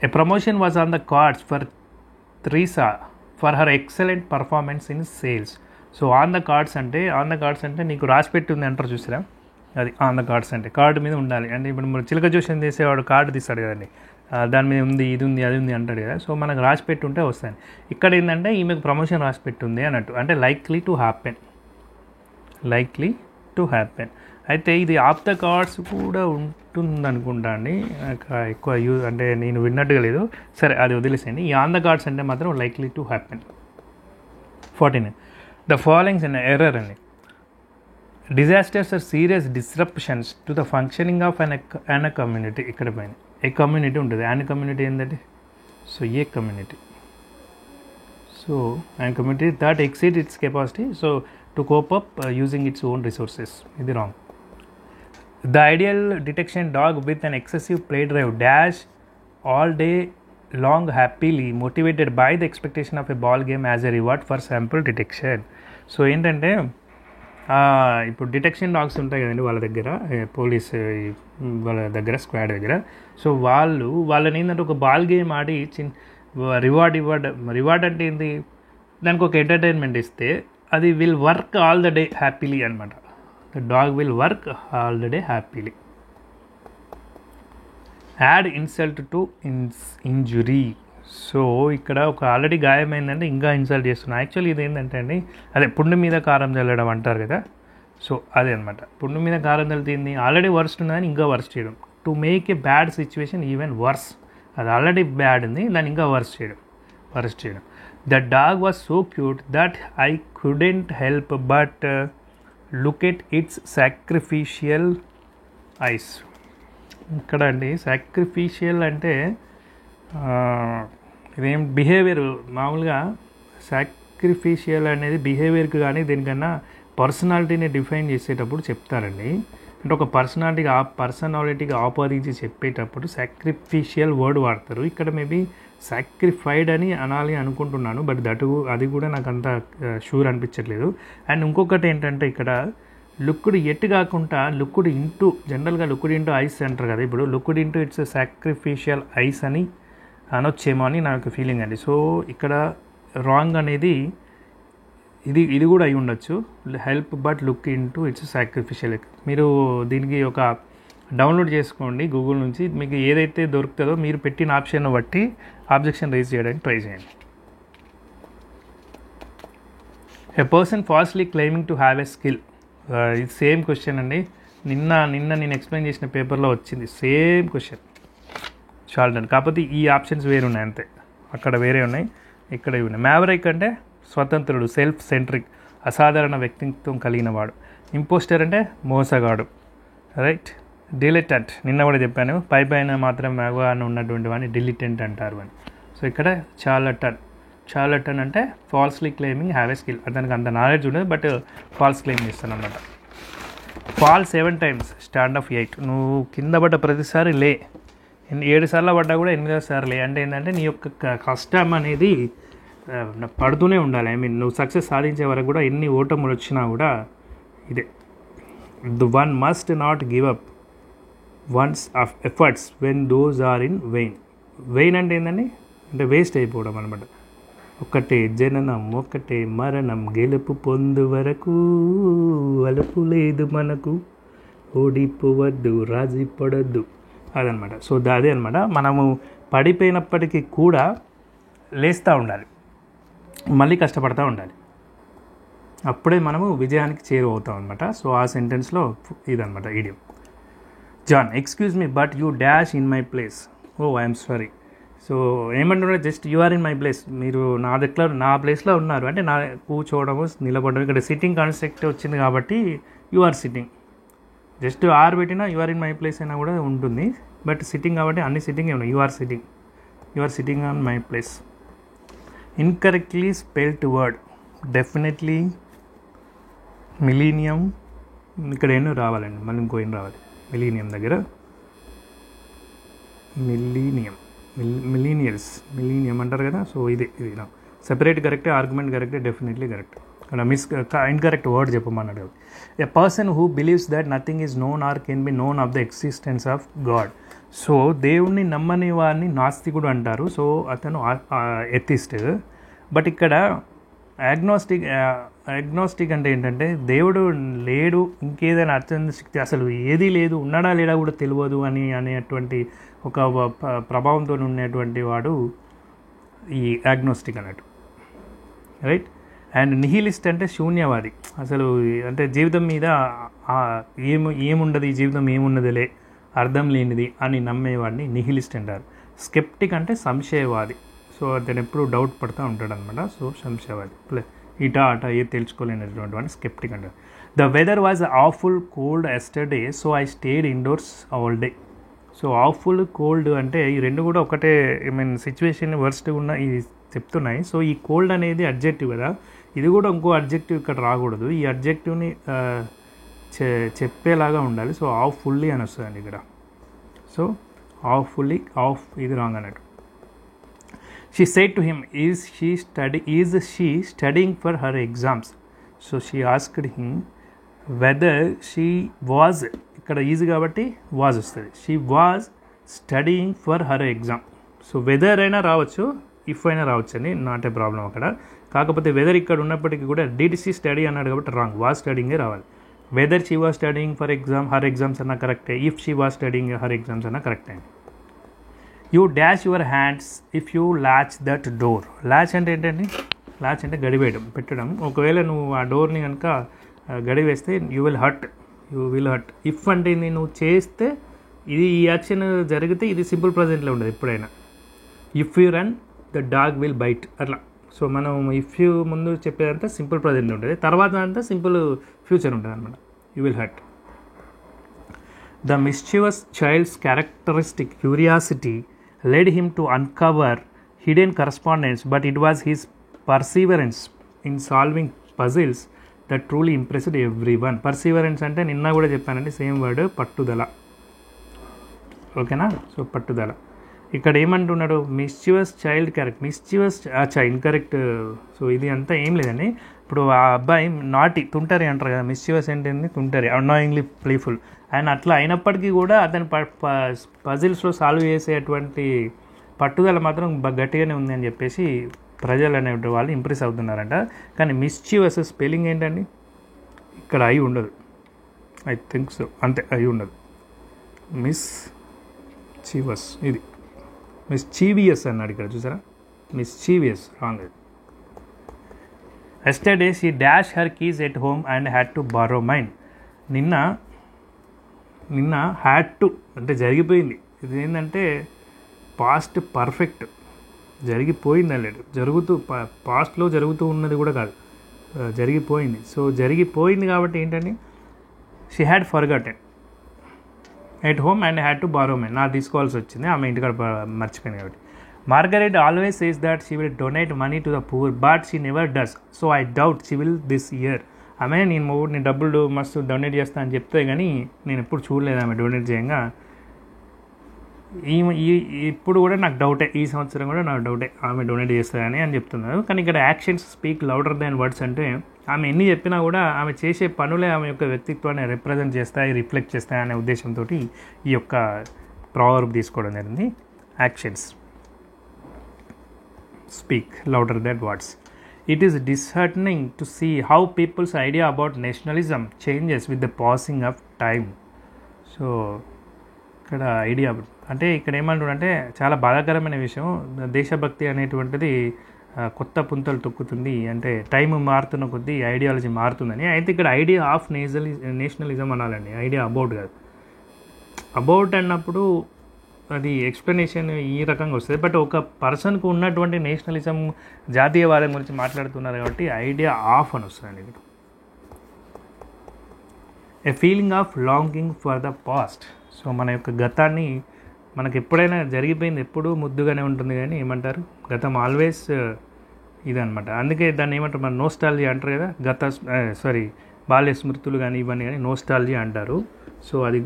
A promotion was on the cards for Theresa for her excellent performance in sales. So on the cards అంటే నీకు రాసిపెట్టి ఉంది అంటారు చూసారా, అది ఆన్ ద కార్డ్స్ అంటే కార్డు మీద ఉండాలి. అంటే ఇప్పుడు మనం చిలక జోషన్ చేసేవాడు కార్డు తీస్తాడు కదండి, దాని మీద ఉంది ఇది ఉంది అది ఉంది అంటాడు కదా. సో మనకు రాసి పెట్టి ఉంటే వస్తాయి. ఇక్కడ ఏంటంటే ఈమెకు ప్రమోషన్ రాసి పెట్టుంది అన్నట్టు, అంటే లైక్లీ టు హ్యాపెన్. అయితే ఇది ఆఫ్ ద కార్డ్స్ కూడా ఉంటుంది అనుకుంటా అండి, ఎక్కువ యూజ్ అంటే నేను విన్నట్టుగా లేదు. సరే అది వదిలేసేయండి. ఈ ఆన్ ద కార్డ్స్ అంటే మాత్రం likely to happen. 49 the followings అనే ఎర్రర్ అండి. Disasters are serious disruptions to the functioning of an community. ఇక్కడ పైన ఏ కమ్యూనిటీ ఉంటుంది, అన్ కమ్యూనిటీ ఏంటంటే so a community, so an community that exceed its capacity so to cope up using its own resources. ఇది wrong. The ideal detection dog with an excessive play drive dash all day long happily motivated by the expectation of a ball game as a reward for sample detection. So ఏంటంటే ఇప్పుడు డిటెక్షన్ డాగ్స్ ఉంటాయి కదండి వాళ్ళ దగ్గర, పోలీస్ వాళ్ళ దగ్గర స్క్వాడ్ దగ్గర. సో వాళ్ళని ఏంటంటే ఒక బాల్ గేమ్ ఆడి రివార్డ్ అంటే ఏంటి, దానికి ఒక ఎంటర్టైన్మెంట్ ఇస్తే అది will work all the day happily అనమాట. The dog will work all the day happily. Add insult to injury. So ఇక్కడ ఒక ఆల్రెడీ గాయమైందంటే ఇంకా ఇన్సల్ట్ చేస్తున్నాను. యాక్చువల్లీ ఇది ఏంటంటే అండి, అదే పుండు మీద కారం చల్లడం అంటారు కదా. సో అదే అనమాట, పుండు మీద కారం చల్లింది ఆల్రెడీ వర్స్ట్ ఉన్నదని ఇంకా వర్స్ట్ చేయడం. To make a bad situation even worse, అది ఆల్రెడీ బ్యాడ్ ఉంది దాన్ని ఇంకా వర్స్ట్ చేయడం. The dog was so cute that I couldn't help but look at its sacrificial ice. ఇక్కడ అండి సాక్రిఫిషియల్ అంటే ఇదేం బిహేవియర్, మామూలుగా సాక్రిఫిషియల్ అనేది బిహేవియర్కి కానీ దేనికన్నా పర్సనాలిటీని డిఫైన్ చేసేటప్పుడు చెప్తారండి. అంటే ఒక పర్సనాలిటీకి ఆపాదించి చెప్పేటప్పుడు సాక్రిఫిషియల్ వర్డ్ వాడతారు. ఇక్కడ మేబీ సాక్రిఫైడ్ అని అనాలి అనుకుంటున్నాను, బట్ అది కూడా నాకు అంత షూర్ అనిపించట్లేదు. అండ్ ఇంకొకటి ఏంటంటే ఇక్కడ లుక్కుడ్ ఎట్ కాకుండా లుక్కుడ్ ఇంటూ, జనరల్గా లుక్కుడ్ ఇంటూ ఐస్ అంటారు కదా, ఇప్పుడు looked into its sacrificial ice అని అనొచ్చేమో అని నాకు ఫీలింగ్ అండి. సో ఇక్కడ రాంగ్ అనేది ఇది కూడా అయి ఉండొచ్చు. Help but look into its sacrificial. మీరు దీనికి ఒక డౌన్లోడ్ చేసుకోండి గూగుల్ నుంచి, మీకు ఏదైతే దొరుకుతుందో మీరు పెట్టిన ఆప్షన్ బట్టి ఆబ్జెక్షన్ రైజ్ చేయడానికి ట్రై చేయండి. A person falsely claiming to have a skill. ఇది సేమ్ క్వశ్చన్ అండి, నిన్న నేను ఎక్స్ప్లెయిన్ చేసిన పేపర్లో వచ్చింది సేమ్ క్వశ్చన్. చాలా డన్. కాకపోతే ఈ ఆప్షన్స్ వేరే ఉన్నాయి అంతే, అక్కడ వేరే ఉన్నాయి ఇక్కడ ఇవి ఉన్నాయి. మ్యావరిక్ అంటే స్వతంత్రుడు, సెల్ఫ్ సెంట్రిక్, అసాధారణ వ్యక్తిత్వం కలిగిన వాడు. ఇంపోస్టర్ అంటే మోసగాడు, రైట్. డిలిటెంట్ నిన్న కూడా చెప్పాను, పైన మాత్రం మగవాడిని ఉన్నటువంటి వాడిని డిలిటెంట్ అంటారు అని. సో ఇక్కడ చార్లటన్ అంటే falsely claiming have a skill, అతనికి అంత నాలెడ్జ్ ఉండదు బట్ ఫాల్స్ క్లెయిమ్ చేస్తాను అనమాట. Fall 7 times stand of 8. నువ్వు కింద పడ్డ ప్రతిసారి లే, 7 సార్లు పడ్డా కూడా 8వ సార్లు లే. అంటే ఏంటంటే నీ యొక్క కష్టం అనేది పడుతూనే ఉండాలి. ఐ మీన్ నువ్వు సక్సెస్ సాధించే వరకు కూడా ఎన్ని ఓటములు వచ్చినా కూడా ఇదే. The one must not give up ones of efforts when those are in vain అంటే ఏంటండి, అంటే వేస్ట్ అయిపోవడం అనమాట. ఒకటే జననం ఒకటే మరణం, గెలుపు పొందు వరకు అలుపు లేదు మనకు, ఓడిపోవద్దు రాజీ పడద్దు, అదనమాట. సో అదే అనమాట, మనము పడిపోయినప్పటికీ కూడా లేస్తూ ఉండాలి, మళ్ళీ కష్టపడతూ ఉండాలి, అప్పుడే మనము విజయానికి చేరువవుతాం అనమాట. సో ఆ సెంటెన్స్లో ఇదనమాట idiom. John, excuse me but you dash in my place. Oh I'm sorry. So ఏమంటున్నా, just you are in my place, మీరు నా ప్లేస్లో ఉన్నారు అంటే నా కూర్చోవడము నిలబడడం. ఇక్కడ సిట్టింగ్ కాన్సెప్ట్ వచ్చింది కాబట్టి you are sitting, just are పెట్టినా you are in my place అయినా కూడా ఉంటుంది, బట్ సిట్టింగ్ కాబట్టి అన్ని సిట్టింగే ఉన్నాయి. You are sitting on my place. Incorrectly spelled word, definitely, millennium, ఇక్కడ ఎన్నో రావాలండి, మళ్ళీ ఇంకో ఏం రావాలి మిలీనియం దగ్గర, మిలీనియం మిలీనియం అంటారు కదా. సో ఇది సెపరేట్ కరెక్టే, ఆర్గ్యుమెంట్ కరెక్టే, డెఫినెట్లీ కరెక్ట్. ఇక్కడ ఇన్కరెక్ట్ వర్డ్ చెప్పమన్నాడు కదా. A person who believes that nothing is known are can be known of the existence of God. So దేవుణ్ణి నమ్మని వాడిని నాస్తికుడు అంటారు. సో అతను ఎథిస్ట్. బట్ ఇక్కడ అగ్నోస్టిక్ అంటే ఏంటంటే దేవుడు లేడు, ఇంకేదైనా అత్యంత శక్తి అసలు ఏదీ లేదు, ఉన్నాడా లేడా కూడా తెలియదు అనేటువంటి ఒక ప్రభావంతో ఉండేటువంటి వాడు ఈ అగ్నోస్టిక్ అన్నట్టు, రైట్. అండ్ నిహిలిస్ట్ అంటే శూన్యవాది, అసలు అంటే జీవితం మీద ఏముండదు, ఈ జీవితం ఏమున్నదిలే, అర్థం లేనిది అని నమ్మేవాడిని నిహిలిస్ట్ అంటారు. స్కెప్టిక్ అంటే సంశయవాది. సో అతను ఎప్పుడు డౌట్ పడుతూ ఉంటాడు అనమాట. సో సంశయవాది, ఇటా అటా ఏ తెలుసుకోలేనటువంటి వాడిని స్కెప్టిక్ అంటారు. The weather was awful cold yesterday so I stayed indoors all day. So awful cold అంటే ఈ రెండు కూడా ఒకటే, సిచ్యువేషన్ వర్స్ట్గా ఉన్న ఈ చెప్తున్నాయి. సో ఈ కోల్డ్ అనేది అడ్జెక్టివ్ కదా, ఇది కూడా ఇంకో అడ్జెక్టివ్ ఇక్కడ రాకూడదు. ఈ అడ్జెక్టివ్ని చెప్పేలాగా ఉండాలి. సో ఆఫ్ ఫుల్లీ అని వస్తుందండి ఇక్కడ. సో ఆఫ్ ఫుల్లీ ఆఫ్ ఇది రాంగ్ అన్నట్టు. She said to him, is she studying for her exams. So she asked him whether she was, ఇక్కడ ఈజ్ కాబట్టి వాజ్ వస్తుంది. She was studying for her exam. So whether అయినా రావచ్చు, ఇఫ్ అయినా రావచ్చు అని, నాట్ ఏ ప్రాబ్లం అక్కడ. కాకపోతే వెదర్ ఇక్కడ ఉన్నప్పటికీ కూడా డిడ్ షీ స్టడీ అన్నాడు కాబట్టి రాంగ్, వాజ్ స్టడీయింగే రావాలి. Weather she was studying for her exams అన్నా కరెక్టే, if she was studying her exams అన్నా కరెక్టే. You dash your hands if you latch that door. Latch అంటే ఏంటండి? లాచ్ అంటే గడివేయడం, పెట్టడం. ఒకవేళ నువ్వు ఆ డోర్ని కనుక గడివేస్తే యూ విల్ హర్ట్. ఇఫ్ అంటే నువ్వు చేస్తే ఇది ఈ యాక్షన్ జరిగితే ఇది సింపుల్ ప్రజెంట్లో ఉండదు ఎప్పుడైనా. If you run the dog will bite అట్లా. సో మనం ఇఫ్ యూ ముందు చెప్పేదంతా సింపుల్ ప్రజెంట్ ఉంటుంది, తర్వాత అంతా సింపుల్ ఫ్యూచర్ ఉంటుంది అనమాట. You will hurt. The mischievous child's characteristic curiosity led him to uncover hidden correspondence, but it was his perseverance in solving puzzles that truly impressed everyone. Perseverance అంటే నిన్న కూడా చెప్పానండి, సేమ్ వర్డ్, పట్టుదల. ఓకేనా? సో పట్టుదల. ఇక్కడ ఏమంటున్నాడు? మిస్chievous చైల్డ్ క్యారెక్టర్. ఇన్కరెక్ట్. సో ఇది అంతా ఏం లేదండి. ఇప్పుడు ఆ అబ్బాయి నాటి, తుంటరి అంటారు కదా, మిస్chievous ఏంటండి? తుంటరి, అనాయింగ్లీ ప్లేఫుల్. ఆయన అట్లా అయినప్పటికీ కూడా అతని పజిల్స్లో సాల్వ్ చేసేటువంటి పట్టుదల మాత్రం గట్టిగానే ఉంది అని చెప్పేసి ప్రజలు అనే వాళ్ళు ఇంప్రెస్ అవుతున్నారంట. కానీ మిస్chievous స్పెల్లింగ్ ఏంటండి? ఇక్కడ అయి ఉండదు, ఐ థింక్ సో, అంతే, అయి ఉండదు. మిస్chievous, ఇది మిస్chievous అన్నాడు ఇక్కడ, చూసారా? Mischievous wrong. Yesterday she dash her keys at home and had to borrow mine. నిన్న హ్యాడ్ టు అంటే జరిగిపోయింది. ఇది ఏంటంటే పాస్ట్ పర్ఫెక్ట్, జరిగిపోయింది అన్నాడు. పాస్ట్లో జరుగుతూ ఉన్నది కూడా కాదు, జరిగిపోయింది. సో జరిగిపోయింది కాబట్టి ఏంటండి? She had forgotten at home and had to borrow mine. నాకు తీసుకోవాల్సి వచ్చింది, ఆమె ఇంటికాడ మర్చిపోయింది కాబట్టి. Margaret always says that she will donate money to the poor but she never does. So I doubt she will this year. ఆమె నేను డబ్బులు మస్తు డొనేట్ చేస్తా అని చెప్తే కానీ నేను ఎప్పుడు చూడలేదు ఆమె డొనేట్ చేయంగా. ఇప్పుడు కూడా నాకు డౌటే, ఈ సంవత్సరం కూడా నాకు డౌటే ఆమె డొనేట్ చేస్తారని అని చెప్తున్నారు. కానీ ఇక్కడ యాక్షన్స్ స్పీక్ లౌడర్ దాన్ వర్డ్స్ అంటే ఆమె ఎన్ని చెప్పినా కూడా ఆమె చేసే పనులే ఆమె యొక్క వ్యక్తిత్వాన్ని రిప్రజెంట్ చేస్తాయి, రిఫ్లెక్ట్ చేస్తాయి అనే ఉద్దేశంతో ఈ యొక్క ప్రావర్బ్ తీసుకోవడం జరిగింది. Actions speak louder than words. It is disheartening to see how people's idea about nationalism changes with the passing of time. So ఇక్కడ ఐడియా అంటే ఇక్కడ ఏమంటుందంటే చాలా బాధాకరమైన విషయం, దేశభక్తి అనేటువంటిది కొత్త పుంతలు తొక్కుతుంది. అంటే టైం మారుతున్న కొద్దీ ఐడియాలజీ మారుతుందని. అయితే ఇక్కడ ఐడియా ఆఫ్ నేషనలిజం అనాలండి, ఐడియా అబౌట్ కాదు. అబౌట్ అన్నప్పుడు అది ఎక్స్ప్లెనేషన్ ఈ రకంగా వస్తుంది. బట్ ఒక పర్సన్కు ఉన్నటువంటి నేషనలిజం, జాతీయవాదం గురించి మాట్లాడుతున్నారు కాబట్టి ఐడియా ఆఫ్ అని వస్తుంది. ఇది a feeling of longing for the past. So మన యొక్క గతాన్ని, మనకు ఎప్పుడైనా జరిగిపోయింది ఎప్పుడూ ముద్దుగానే ఉంటుంది, కానీ ఏమంటారు, గతం ఆల్వేస్ ఇదనమాట. అందుకే దాన్ని ఏమంటారు, మన నోస్టాలజీ అంటారు కదా, బాల్య స్మృతులు కానీ ఇవన్నీ కానీ నోస్టాలజియా అంటారు. సో అది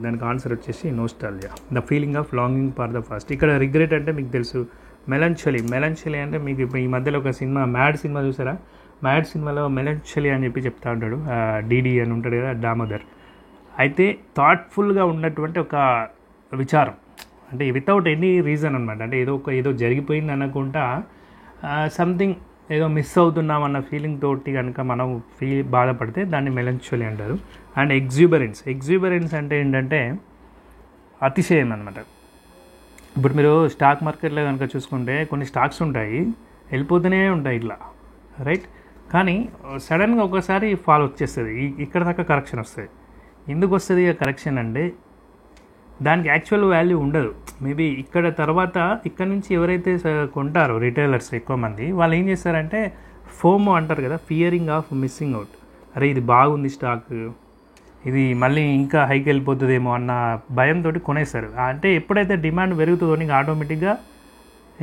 దానికి ఆన్సర్ వచ్చేసి nostalgia, the feeling of longing for the first. ఇక్కడ రిగ్రెట్ అంటే మీకు తెలుసు, మెలంచలీ అంటే మీకు ఇప్పుడు ఈ మధ్యలో ఒక సినిమా మ్యాడ్ సినిమా చూసారా? మ్యాడ్ సినిమాలో మెలంచలీ అని చెప్పి చెప్తా ఉంటాడు, డీడీ అని ఉంటాడు కదా, దామోదర్. అయితే థాట్ఫుల్గా ఉన్నటువంటి ఒక విచారం, అంటే వితౌట్ ఎనీ రీజన్ అనమాట. అంటే ఏదో జరిగిపోయింది అనకుండా సంథింగ్ ఏదో మిస్ అవుతున్నాం అన్న ఫీలింగ్ తోటి కనుక మనం బాధపడితే దాన్ని మెలంచోలీ అంటారు. అండ్ ఎగ్జూబరెన్స్ అంటే ఏంటంటే అతిశయం అనమాట. ఇప్పుడు మీరు స్టాక్ మార్కెట్లో కనుక చూసుకుంటే కొన్ని స్టాక్స్ ఉంటాయి, వెళ్ళిపోతూనే ఉంటాయి ఇట్లా, రైట్? కానీ సడన్గా ఒకసారి ఫాల్ వచ్చేస్తుంది, ఇక్కడ దాకా కరెక్షన్ వస్తుంది. ఎందుకు వస్తుంది ఆ కరెక్షన్ అంటే దానికి యాక్చువల్ వాల్యూ ఉండదు. మేబీ ఇక్కడ నుంచి ఎవరైతే కొంటారో రిటైలర్స్ ఎక్కువ మంది, వాళ్ళు ఏం చేస్తారంటే ఫోమో అంటారు కదా, ఫియరింగ్ ఆఫ్ మిస్సింగ్ అవుట్. అరే ఇది బాగుంది స్టాక్, ఇది మళ్ళీ ఇంకా హైకి వెళ్ళిపోతుందేమో అన్న భయంతో కొనేస్తారు. అంటే ఎప్పుడైతే డిమాండ్ పెరుగుతుందో నీకు ఆటోమేటిక్గా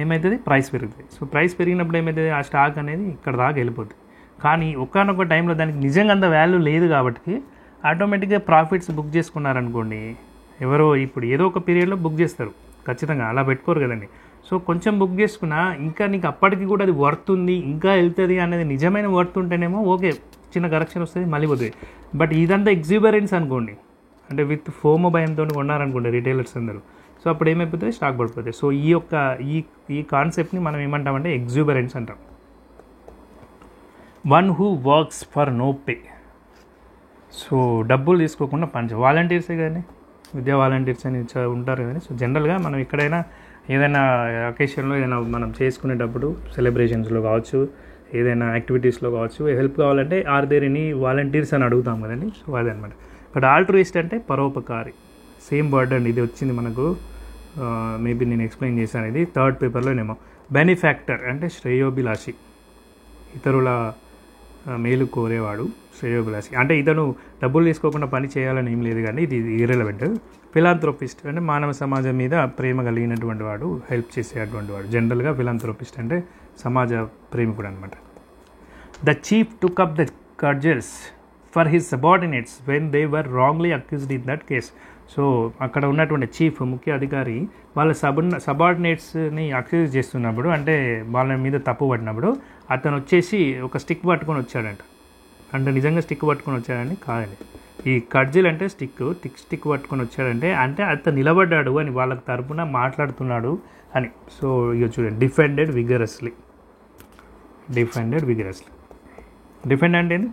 ఏమవుతుంది, ప్రైస్ పెరుగుతుంది. సో ప్రైస్ పెరిగినప్పుడు ఏమవుతుంది, ఆ స్టాక్ అనేది ఇక్కడ దాకా వెళ్ళిపోతుంది. కానీ ఒక్కనొక టైంలో దానికి నిజంగా అంత వాల్యూ లేదు కాబట్టి ఆటోమేటిక్గా ప్రాఫిట్స్ బుక్ చేసుకున్నారనుకోండి, ఎవరో ఇప్పుడు ఏదో ఒక పీరియడ్లో బుక్ చేస్తారు, ఖచ్చితంగా అలా పెట్టుకోరు కదండి. సో కొంచెం బుక్ చేసుకున్నా ఇంకా నీకు అప్పటికి కూడా అది వర్త్ ఉంది, ఇంకా వెళ్తుంది అనేది నిజమైన వర్త్ ఉంటేనేమో ఓకే, చిన్న కరెక్షన్ వస్తుంది, మళ్ళీ పోతుంది. బట్ ఇదంతా ఎగ్జూబరెన్స్ అనుకోండి, అంటే విత్ ఫోమో భయంతో కొన్నారనుకోండి రిటైలర్స్ అందరూ, సో అప్పుడు ఏమైపోతుంది, స్టాక్ పడిపోతుంది. సో ఈ కాన్సెప్ట్ని మనం ఏమంటామంటే ఎగ్జూబరెన్స్ అంటాం. One who works for no pay. So డబ్బులు తీసుకోకుండా వాలంటీర్సే కానీ, విద్యా వాలంటీర్స్ అని ఉంటారు కానీ. సో జనరల్గా మనం ఎక్కడైనా ఏదైనా అకేషన్లో ఏదైనా మనం చేసుకునేటప్పుడు సెలబ్రేషన్స్లో కావచ్చు, ఏదైనా యాక్టివిటీస్లో కావచ్చు, హెల్ప్ కావాలంటే ఆర్ దేర్ ఎనీ వాలంటీర్స్ అని అడుగుతాం కదండి. సో అదనమాట. బట్ ఆల్ట్రూయిస్ట్ అంటే పరోపకారి, సేమ్ వర్డ్ అండి. ఇది వచ్చింది మనకు, మేబీ నేను ఎక్స్ప్లెయిన్ చేశాను, ఇది థర్డ్ పేపర్లోనేమో. బెనిఫాక్టర్ అంటే శ్రేయోభిలాషి, ఇతరుల మేలు కోరేవాడు, శ్రేయోభిలాషి. అంటే ఇతను డబ్బులు తీసుకోకుండా పని చేయాలని ఏం లేదు, కానీ ఇది ఇర్రెలవెంట్. ఫిలాంథ్రోపిస్ట్ అంటే మానవ సమాజం మీద ప్రేమ కలిగినటువంటి వాడు, హెల్ప్ చేసేటువంటి వాడు. జనరల్గా ఫిలాంథ్రోపిస్ట్ అంటే సమాజ ప్రేమికుడు అనమాట. The chief took up the cudgels for his subordinates when they were wrongly accused in that case. So అక్కడ ఉన్నటువంటి చీఫ్, ముఖ్య అధికారి వాళ్ళ సబార్డినేట్స్ని అక్యూజ్ చేస్తున్నప్పుడు, అంటే వాళ్ళ మీద తప్పు పడినప్పుడు అతను వచ్చేసి ఒక స్టిక్ పట్టుకొని వచ్చాడంట. అంటే నిజంగా స్టిక్ పట్టుకొని వచ్చాడండి కాదండి, ఈ కర్జిల్ అంటే స్టిక్ పట్టుకొని వచ్చాడంటే అంటే అతను నిలబడ్డాడు అని, వాళ్ళకి తరపున మాట్లాడుతున్నాడు అని. సో ఇక చూడండి, డిఫెండెడ్ విగరస్లీ. డిఫెండ్ అంటే ఏంది,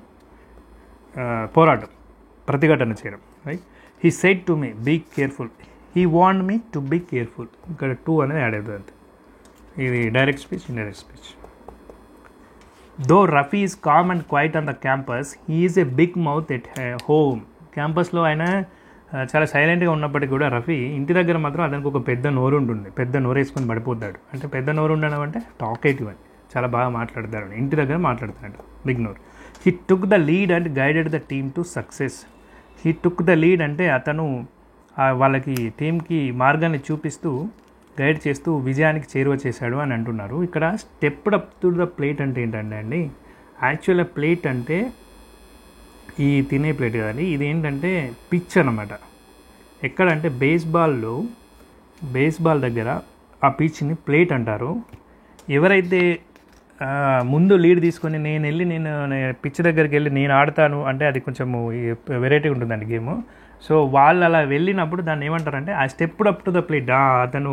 పోరాటం, ప్రతిఘటన చేయడం, right? He said to me be careful, he want me to be careful. ఇక్కడ టూ అనేది యాడ్ అవుతుంది అంతే. ఇది direct speech, indirect speech. Though Rafi is calm and quiet on the campus, he is a big mouth at home. క్యాంపస్లో ఆయన చాలా సైలెంట్గా ఉన్నప్పటికీ కూడా రఫీ ఇంటి దగ్గర మాత్రం అతనికి ఒక పెద్ద నోరు ఉంటుంది, పెద్ద నోరు వేసుకొని పడిపోతాడు. అంటే పెద్ద నోరు ఉండడం అంటే టాకేటివ్ అని, చాలా బాగా మాట్లాడతాడు, ఇంటి దగ్గర మాట్లాడతాడు, బిగ్ నోర్. He took the lead and guided the team to success. He took the lead అంటే అతను వాళ్ళకి టీంకి మార్గాన్ని చూపిస్తూ, గైడ్ చేస్తూ విజయానికి చేరువ చేశాడు అని అంటున్నారు. ఇక్కడ stepped up to the plate అంటే ఏంటంటే అండి, యాక్చువల్గా ప్లేట్ అంటే ఈ తినే ప్లేట్ కదండి, ఇది ఏంటంటే పిచ్ అనమాట. ఎక్కడంటే బేస్బాల్ దగ్గర ఆ పిచ్ని ప్లేట్ అంటారు. ఎవరైతే ముందు లీడ్ తీసుకొని నేను పిచ్ దగ్గరికి వెళ్ళి నేను ఆడతాను అంటే అది కొంచెము వెరైటీ ఉంటుందండి గేము. సో వాళ్ళు అలా వెళ్ళినప్పుడు దాన్ని ఏమంటారంటే ఆ stepped up to the plate, అతను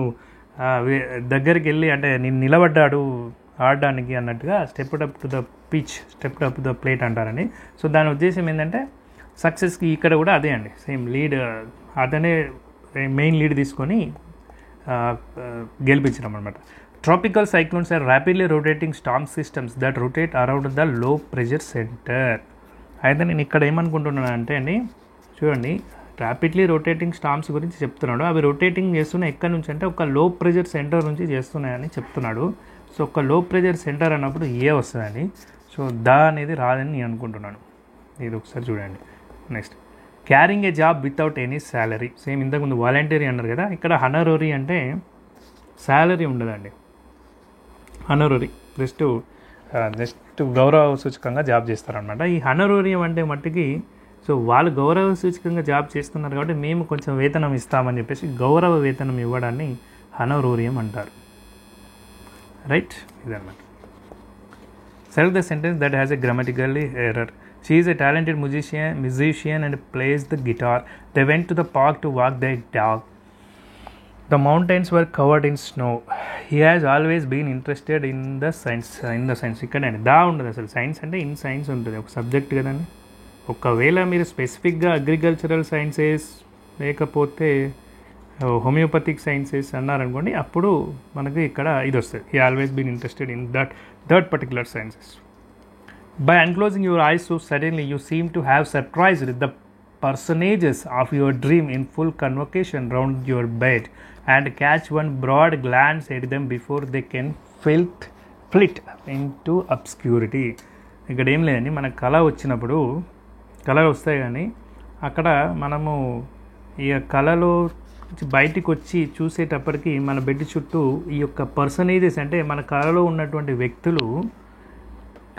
దగ్గరికి వెళ్ళి అంటే నేను నిలబడ్డాడు ఆడడానికి అన్నట్టుగా stepped up to the pitch, stepped up to the plate అంటారని. సో దాని ఉద్దేశం ఏంటంటే సక్సెస్కి ఇక్కడ కూడా అదే అండి, సేమ్ లీడ్, అతనే మెయిన్ లీడ్ తీసుకొని గెలిపించడం అనమాట. Tropical cyclones are rapidly rotating storm systems that rotate around the low pressure centre. అయితే నేను ఇక్కడ ఏమనుకుంటున్నాను అంటే అండి, చూడండి, ర్యాపిడ్లీ రొటేటింగ్ స్టార్మ్స్ గురించి చెప్తున్నాడు. అవి రొటేటింగ్ చేస్తున్నాయి ఎక్కడి నుంచి అంటే ఒక లో ప్రెషర్ సెంటర్ నుంచి చేస్తున్నాయని చెప్తున్నాడు. సో ఒక లో ప్రెషర్ సెంటర్ అన్నప్పుడు ఏ వస్తుందండి, సో దా అనేది రాదని నేను అనుకుంటున్నాను. ఇది ఒకసారి చూడండి. నెక్స్ట్, క్యారింగ్ ఏ job without any salary. Same ఇంతకుముందు వాలంటీరీ అన్నారు కదా, ఇక్కడ హనరోరీ అంటే శాలరీ ఉండదండి. హనరోరీ జస్ట్ జస్ట్ గౌరవ సూచకంగా జాబ్ చేస్తారనమాట. ఈ హనరోరియం అంటే మట్టుకి సో వాళ్ళు గౌరవ సూచకంగా జాబ్ చేస్తున్నారు కాబట్టి మేము కొంచెం వేతనం ఇస్తామని చెప్పేసి గౌరవ వేతనం ఇవ్వడాన్ని హనరోరియం అంటారు. రైట్, ఇదన్నమాట. Select the sentence that has a grammatically error. She is a talented musician and plays the guitar. They went to the park to walk their dog. The mountains were covered in snow. He has always been interested in the science. ఇక్కడ దా ఉండదు అసలు. సైన్స్ అంటే ఇన్ సైన్స్ ఉంటుంది, ఒక సబ్జెక్ట్ కదండి. ఒకవేళ మీరు స్పెసిఫిక్గా అగ్రికల్చరల్ సైన్సెస్ లేకపోతే హోమియోపతిక్ సైన్సెస్ అన్నారనుకోండి, అప్పుడు మనకి ఇక్కడ ఇది వస్తుంది. He always been interested in that particular sciences. By unclosing your eyes so suddenly, you seem to have surprised the personages of your dream in full convocation round your bed and catch one broad glance at them before they can flit into obscurity. ఇక్కడ ఏం లేదండి, మన కళ వచ్చినప్పుడు కళలు వస్తాయి కానీ అక్కడ మనము ఈ కళలో బయటికి వచ్చి చూసేటప్పటికి మన బెడ్ చుట్టూ ఈ యొక్క పర్సనేజెస్ అంటే మన కళలో ఉన్నటువంటి వ్యక్తులు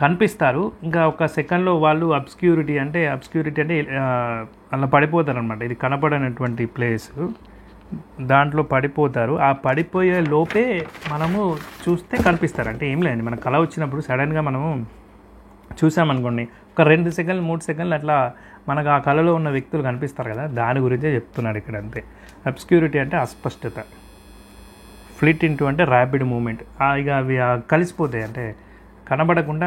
కనిపిస్తారు. ఇంకా ఒక సెకండ్లో వాళ్ళు అబ్స్క్యూరిటీ అంటే అలా పడిపోతారు అనమాట. ఇది కనపడనటువంటి ప్లేస్, దాంట్లో పడిపోతారు. ఆ పడిపోయే లోపే మనము చూస్తే కనిపిస్తారు. అంటే ఏం లేదండి, మన కళ వచ్చినప్పుడు సడన్గా మనము చూసామనుకోండి, ఒక 2 సెకండ్లు 3 సెకండ్లు అట్లా మనకు ఆ కళలో ఉన్న వ్యక్తులు కనిపిస్తారు కదా, దాని గురించే చెప్తున్నాడు ఇక్కడ. అంతే. అబ్స్క్యూరిటీ అంటే అస్పష్టత, ఫ్లిట్ ఇంటూ అంటే ర్యాపిడ్ మూమెంట్. ఇక అవి కలిసిపోతాయి, అంటే కనబడకుండా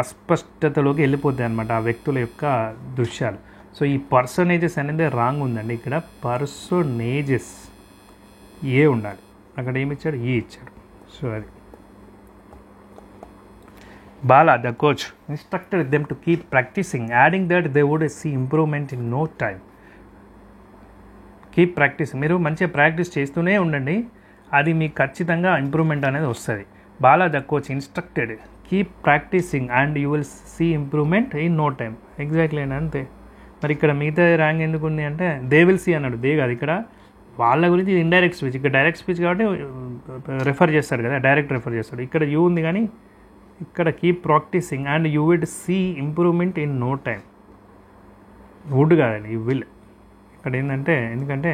అస్పష్టతలోకి వెళ్ళిపోతాయి అన్నమాట ఆ వ్యక్తుల యొక్క దృశ్యాలు. సో ఈ పర్సనేజెస్ అనేది రాంగ్ ఉందండి. ఇక్కడ పర్సనేజెస్ ఏ ఉండాలి, అక్కడ ఏమి ఇచ్చాడు, ఈ ఇచ్చాడు. సో అది Bala, the coach, instructed them to keep practicing, adding that they would see improvement in no time. Keep practice, మీరు మంచిగా ప్రాక్టీస్ చేస్తూనే ఉండండి, అది మీకు ఖచ్చితంగా ఇంప్రూవ్మెంట్ అనేది వస్తుంది. Bala the coach instructed keep practising and you will see improvement in no time. Exactly అంతే. మరి ఇక్కడ మిగతా ర్యాంక్ ఎందుకు ఉంది అంటే దే విల్ సీ అన్నాడు, దే కాదు. ఇక్కడ వాళ్ళ గురించి ఇండైరెక్ట్ స్పీచ్, ఇక్కడ డైరెక్ట్ స్పీచ్ కాబట్టి రెఫర్ చేస్తాడు కదా, డైరెక్ట్ రెఫర్ చేస్తాడు. ఇక్కడ యూ ఉంది కానీ ఇక్కడ keep practising and you will see improvement in no time. Would కాదండి, యూ విల్. ఇక్కడ ఏంటంటే ఎందుకంటే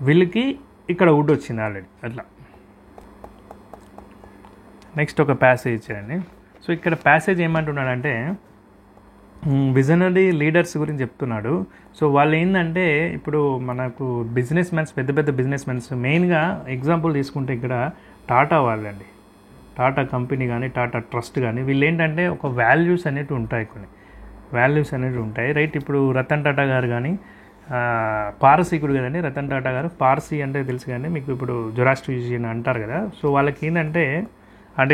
విల్కి ఇక్కడ వుడ్ వచ్చింది ఆల్రెడీ అట్లా. నెక్స్ట్ ఒక ప్యాసేజ్ ఇచ్చారండి. సో ఇక్కడ ప్యాసేజ్ ఏమంటున్నాడంటే విజనరీ లీడర్స్ గురించి చెప్తున్నాడు. సో వాళ్ళు ఏంటంటే ఇప్పుడు మనకు బిజినెస్ మ్యాన్స్, పెద్ద పెద్ద బిజినెస్ మ్యాన్స్, మెయిన్గా ఎగ్జాంపుల్ తీసుకుంటే ఇక్కడ టాటా వాళ్ళండి, టాటా కంపెనీ కానీ టాటా ట్రస్ట్ కానీ, వీళ్ళు ఏంటంటే ఒక వాల్యూస్ అనేవి ఉంటాయి, కొన్ని వాల్యూస్ అనేవి ఉంటాయి. రైట్. ఇప్పుడు రతన్ టాటా గారు కానీ పారసీకుడు కదండి రతన్ టాటా గారు. పారసీ అంటే తెలుసు కానీ మీకు, ఇప్పుడు జొరాస్ట్రియన్ అంటారు కదా. సో వాళ్ళకి ఏంటంటే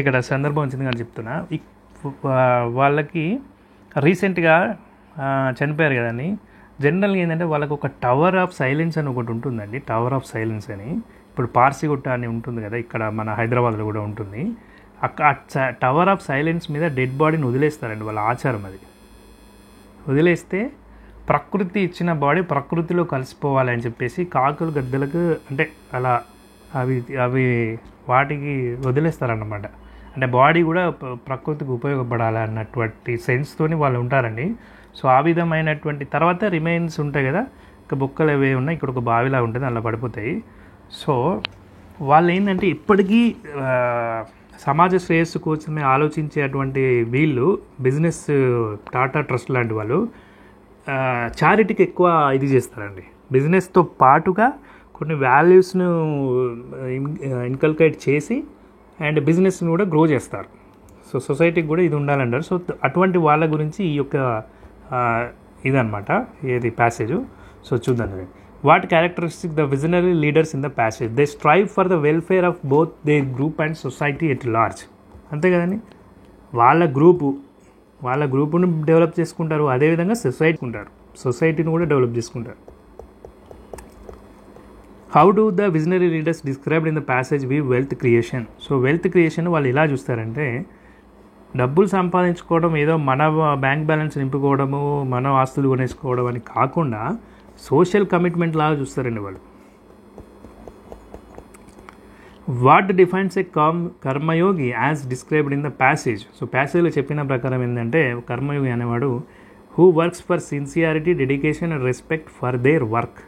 ఇక్కడ సందర్భం వచ్చింది కానీ చెప్తున్నా, వాళ్ళకి రీసెంట్గా చనిపోయారు కదండి. జనరల్గా ఏంటంటే వాళ్ళకు ఒక టవర్ ఆఫ్ సైలెన్స్ అని ఒకటి ఉంటుందండి, టవర్ ఆఫ్ సైలెన్స్ అని. ఇప్పుడు పార్సిగుట్ట అని ఉంటుంది కదా, ఇక్కడ మన హైదరాబాద్లో కూడా ఉంటుంది. టవర్ ఆఫ్ సైలెన్స్ మీద డెడ్ బాడీని వదిలేస్తారండి, వాళ్ళ ఆచారం అది. వదిలేస్తే ప్రకృతి ఇచ్చిన బాడీ ప్రకృతిలో కలిసిపోవాలి అని చెప్పేసి కాకులు గద్దలకు అంటే అలా అవి వాటికి వదిలేస్తారన్నమాట. అంటే బాడీ కూడా ప్రకృతికి ఉపయోగపడాలి అన్నటువంటి సెన్స్తోని వాళ్ళు ఉంటారండి. సో ఆ విధమైనటువంటి తర్వాత రిమైన్స్ ఉంటాయి కదా, ఇంకా బొక్కలు అవే ఉన్నాయి, ఇక్కడ ఒక బావిలా ఉంటుంది, అలా పడిపోతాయి. సో వాళ్ళు ఏంటంటే ఇప్పటికీ సమాజ శ్రేయస్సు కోసమే ఆలోచించేటువంటి వీళ్ళు, బిజినెస్ టాటా ట్రస్ట్ లాంటి వాళ్ళు చారిటీకి ఎక్కువ ఇది చేస్తారండి. బిజినెస్తో పాటుగా కొన్ని వాల్యూస్ను ఇన్కల్కేట్ చేసి అండ్ బిజినెస్ని కూడా గ్రో చేస్తారు. సో సొసైటీకి కూడా ఇది ఉండాలంటారు. సో అటువంటి వాళ్ళ గురించి ఈ యొక్క ఇదన్నమాట ఏది ప్యాసేజ్. సో చూద్దాం. What characteristic the visionary leaders in the passage? They strive for the welfare of both their group and society at large. అంతే కదండి, వాళ్ళ గ్రూపును డెవలప్ చేసుకుంటారు, అదేవిధంగా సొసైటీని కూడా డెవలప్ చేసుకుంటారు. How do the visionary leaders described in the passage view wealth creation? So wealth creation వాళ్ళు ఎలా చూస్తారంటే డబ్బులు సంపాదించుకోవడం, ఏదో మన బ్యాంక్ బ్యాలెన్స్ నింపుకోవడము, మన ఆస్తులు కొనేసుకోవడం అని కాకుండా సోషల్ కమిట్మెంట్ లాగా చూస్తారండి వాళ్ళు. What defines a karmayogi as described in the passage. So ప్యాసేజ్లో చెప్పిన ప్రకారం ఏంటంటే కర్మయోగి అనేవాడు who works for sincerity, dedication and respect for their work.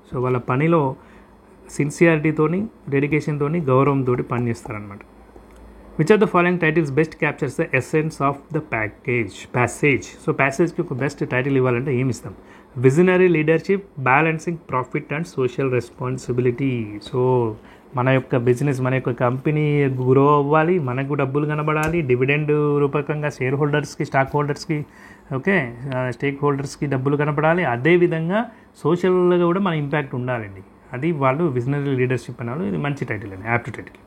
So వాళ్ళ పనిలో సిన్సియారిటీతోని, డెడికేషన్తోని, గౌరవంతో పనిచేస్తారనమాట. Which are the following titles best captures the essence of the passage. So ప్యాసేజ్కి ఒక బెస్ట్ టైటిల్ ఇవ్వాలంటే ఏమి ఇస్తాం? Visionary leadership, balancing profit and social responsibility. So మన యొక్క బిజినెస్, మన యొక్క కంపెనీ గ్రో అవ్వాలి, మనకు డబ్బులు కనబడాలి, డివిడెండ్ రూపకంగా షేర్ హోల్డర్స్కి, స్టాక్ హోల్డర్స్కి, ఓకే, స్టేక్ హోల్డర్స్కి డబ్బులు కనపడాలి. అదేవిధంగా సోషల్గా కూడా మన ఇంపాక్ట్ ఉండాలండి. అది వాళ్ళు విజనరీ లీడర్షిప్ అన్నారు. ఇది మంచి టైటిల్ అండి, apt title.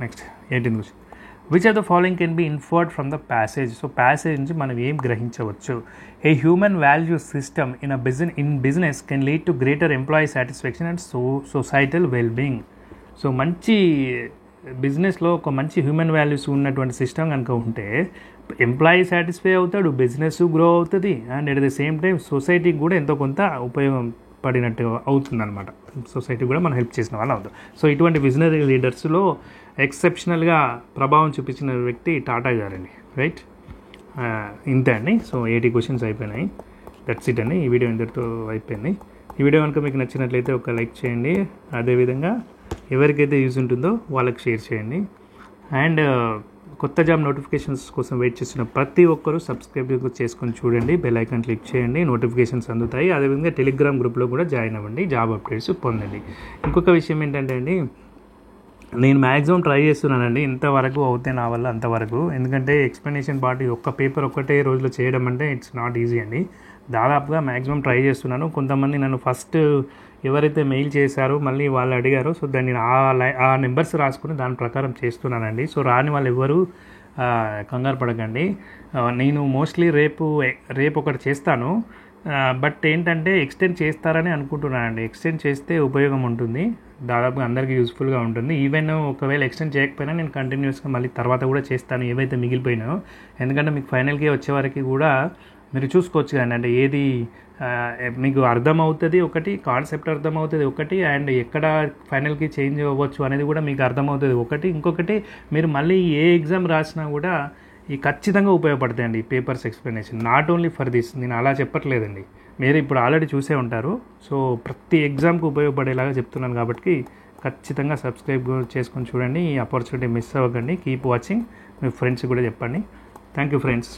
Next 18th question. Which are the following can be inferred from the passage. So passage నుంచి మనం ఏం గ్రహించవచ్చు? A human value system in business can lead to greater employee satisfaction and societal wellbeing. So మంచి బిజినెస్లో ఒక మంచి హ్యూమన్ వాల్యూస్ ఉన్నటువంటి సిస్టమ్ కనుక ఉంటే ఎంప్లాయీ సాటిస్ఫై అవుతాడు, బిజినెస్ గ్రో అవుతుంది, and at the same time సొసైటీకి కూడా ఎంతో కొంత ఉపయోగపడినట్టు అవుతుంది అనమాట. సొసైటీ కూడా మనం హెల్ప్ చేసిన వాళ్ళు అవుతుంది. సో ఇటువంటి విజనరీ లీడర్స్లో ఎక్సెప్షనల్గా ప్రభావం చూపించిన వ్యక్తి టాటా గారండి. రైట్, ఇంతే అండి. సో 80 క్వశ్చన్స్ అయిపోయినాయి. దట్స్ ఇట్ అండి. ఈ వీడియో ఇంతటితో అయిపోయింది. ఈ వీడియో కనుక మీకు నచ్చినట్లయితే ఒక లైక్ చేయండి. అదేవిధంగా ఎవరికైతే యూజ్ ఉంటుందో వాళ్ళకి షేర్ చేయండి. అండ్ కొత్త జాబ్ నోటిఫికేషన్స్ కోసం వెయిట్ చేస్తున్న ప్రతి ఒక్కరూ సబ్స్క్రైబ్ చేసుకొని చూడండి, బెల్ ఐకాన్ క్లిక్ చేయండి, నోటిఫికేషన్స్ అందుతాయి. అదేవిధంగా టెలిగ్రామ్ గ్రూప్లో కూడా జాయిన్ అవ్వండి, జాబ్ అప్డేట్స్ పొందండి. ఇంకొక విషయం ఏంటంటే అండి, నేను మ్యాక్సిమం ట్రై చేస్తున్నానండి, ఇంతవరకు అవుతే నా వల్ల అంతవరకు. ఎందుకంటే ఎక్స్ప్లెనేషన్ పార్ట్ ఒక్క పేపర్ ఒక్కటే రోజులో చేయడం అంటే ఇట్స్ నాట్ ఈజీ అండి. దాదాపుగా మ్యాక్సిమం ట్రై చేస్తున్నాను. కొంతమంది నన్ను ఫస్ట్ ఎవరైతే మెయిల్ చేశారో మళ్ళీ వాళ్ళు అడిగారో, సో దాన్ని ఆ నెంబర్స్ రాసుకుని దాని ప్రకారం చేస్తున్నానండి. సో రాని వాళ్ళు ఎవరు కంగారు పడకండి. నేను మోస్ట్లీ రేపు ఒకటి చేస్తాను. బట్ ఏంటంటే ఎక్స్టెండ్ చేస్తారని అనుకుంటున్నానండి. ఎక్స్టెండ్ చేస్తే ఉపయోగం ఉంటుంది, దాదాపుగా అందరికీ యూస్ఫుల్గా ఉంటుంది. ఈవెన్ ఒకవేళ ఎక్స్టెండ్ చేయకపోయినా నేను కంటిన్యూస్గా మళ్ళీ తర్వాత కూడా చేస్తాను ఏవైతే మిగిలిపోయినాయో. ఎందుకంటే మీకు ఫైనల్కి వచ్చే వరకు కూడా మీరు చూసుకోవచ్చు కానీ, అంటే ఏది మీకు అర్థమవుతుంది ఒకటి, కాన్సెప్ట్ అర్థమవుతుంది ఒకటి, అండ్ ఎక్కడ ఫైనల్కి చేంజ్ అవ్వచ్చు అనేది కూడా మీకు అర్థమవుతుంది ఒకటి. ఇంకొకటి, మీరు మళ్ళీ ఏ ఎగ్జామ్ రాసినా కూడా ఈ ఖచ్చితంగా ఉపయోగపడతాయండి ఈ papers explanation. Not only for this, నేను అలా చెప్పట్లేదండి, మీరు ఇప్పుడు ఆల్రెడీ చూసే ఉంటారు. సో ప్రతి ఎగ్జామ్కి ఉపయోగపడేలాగా చెప్తున్నాను కాబట్టి ఖచ్చితంగా సబ్స్క్రైబ్ చేసుకొని చూడండి. ఈ ఆపర్చునిటీ మిస్ అవ్వకండి. కీప్ వాచింగ్, మీ ఫ్రెండ్స్ కూడా చెప్పండి. Thank you friends.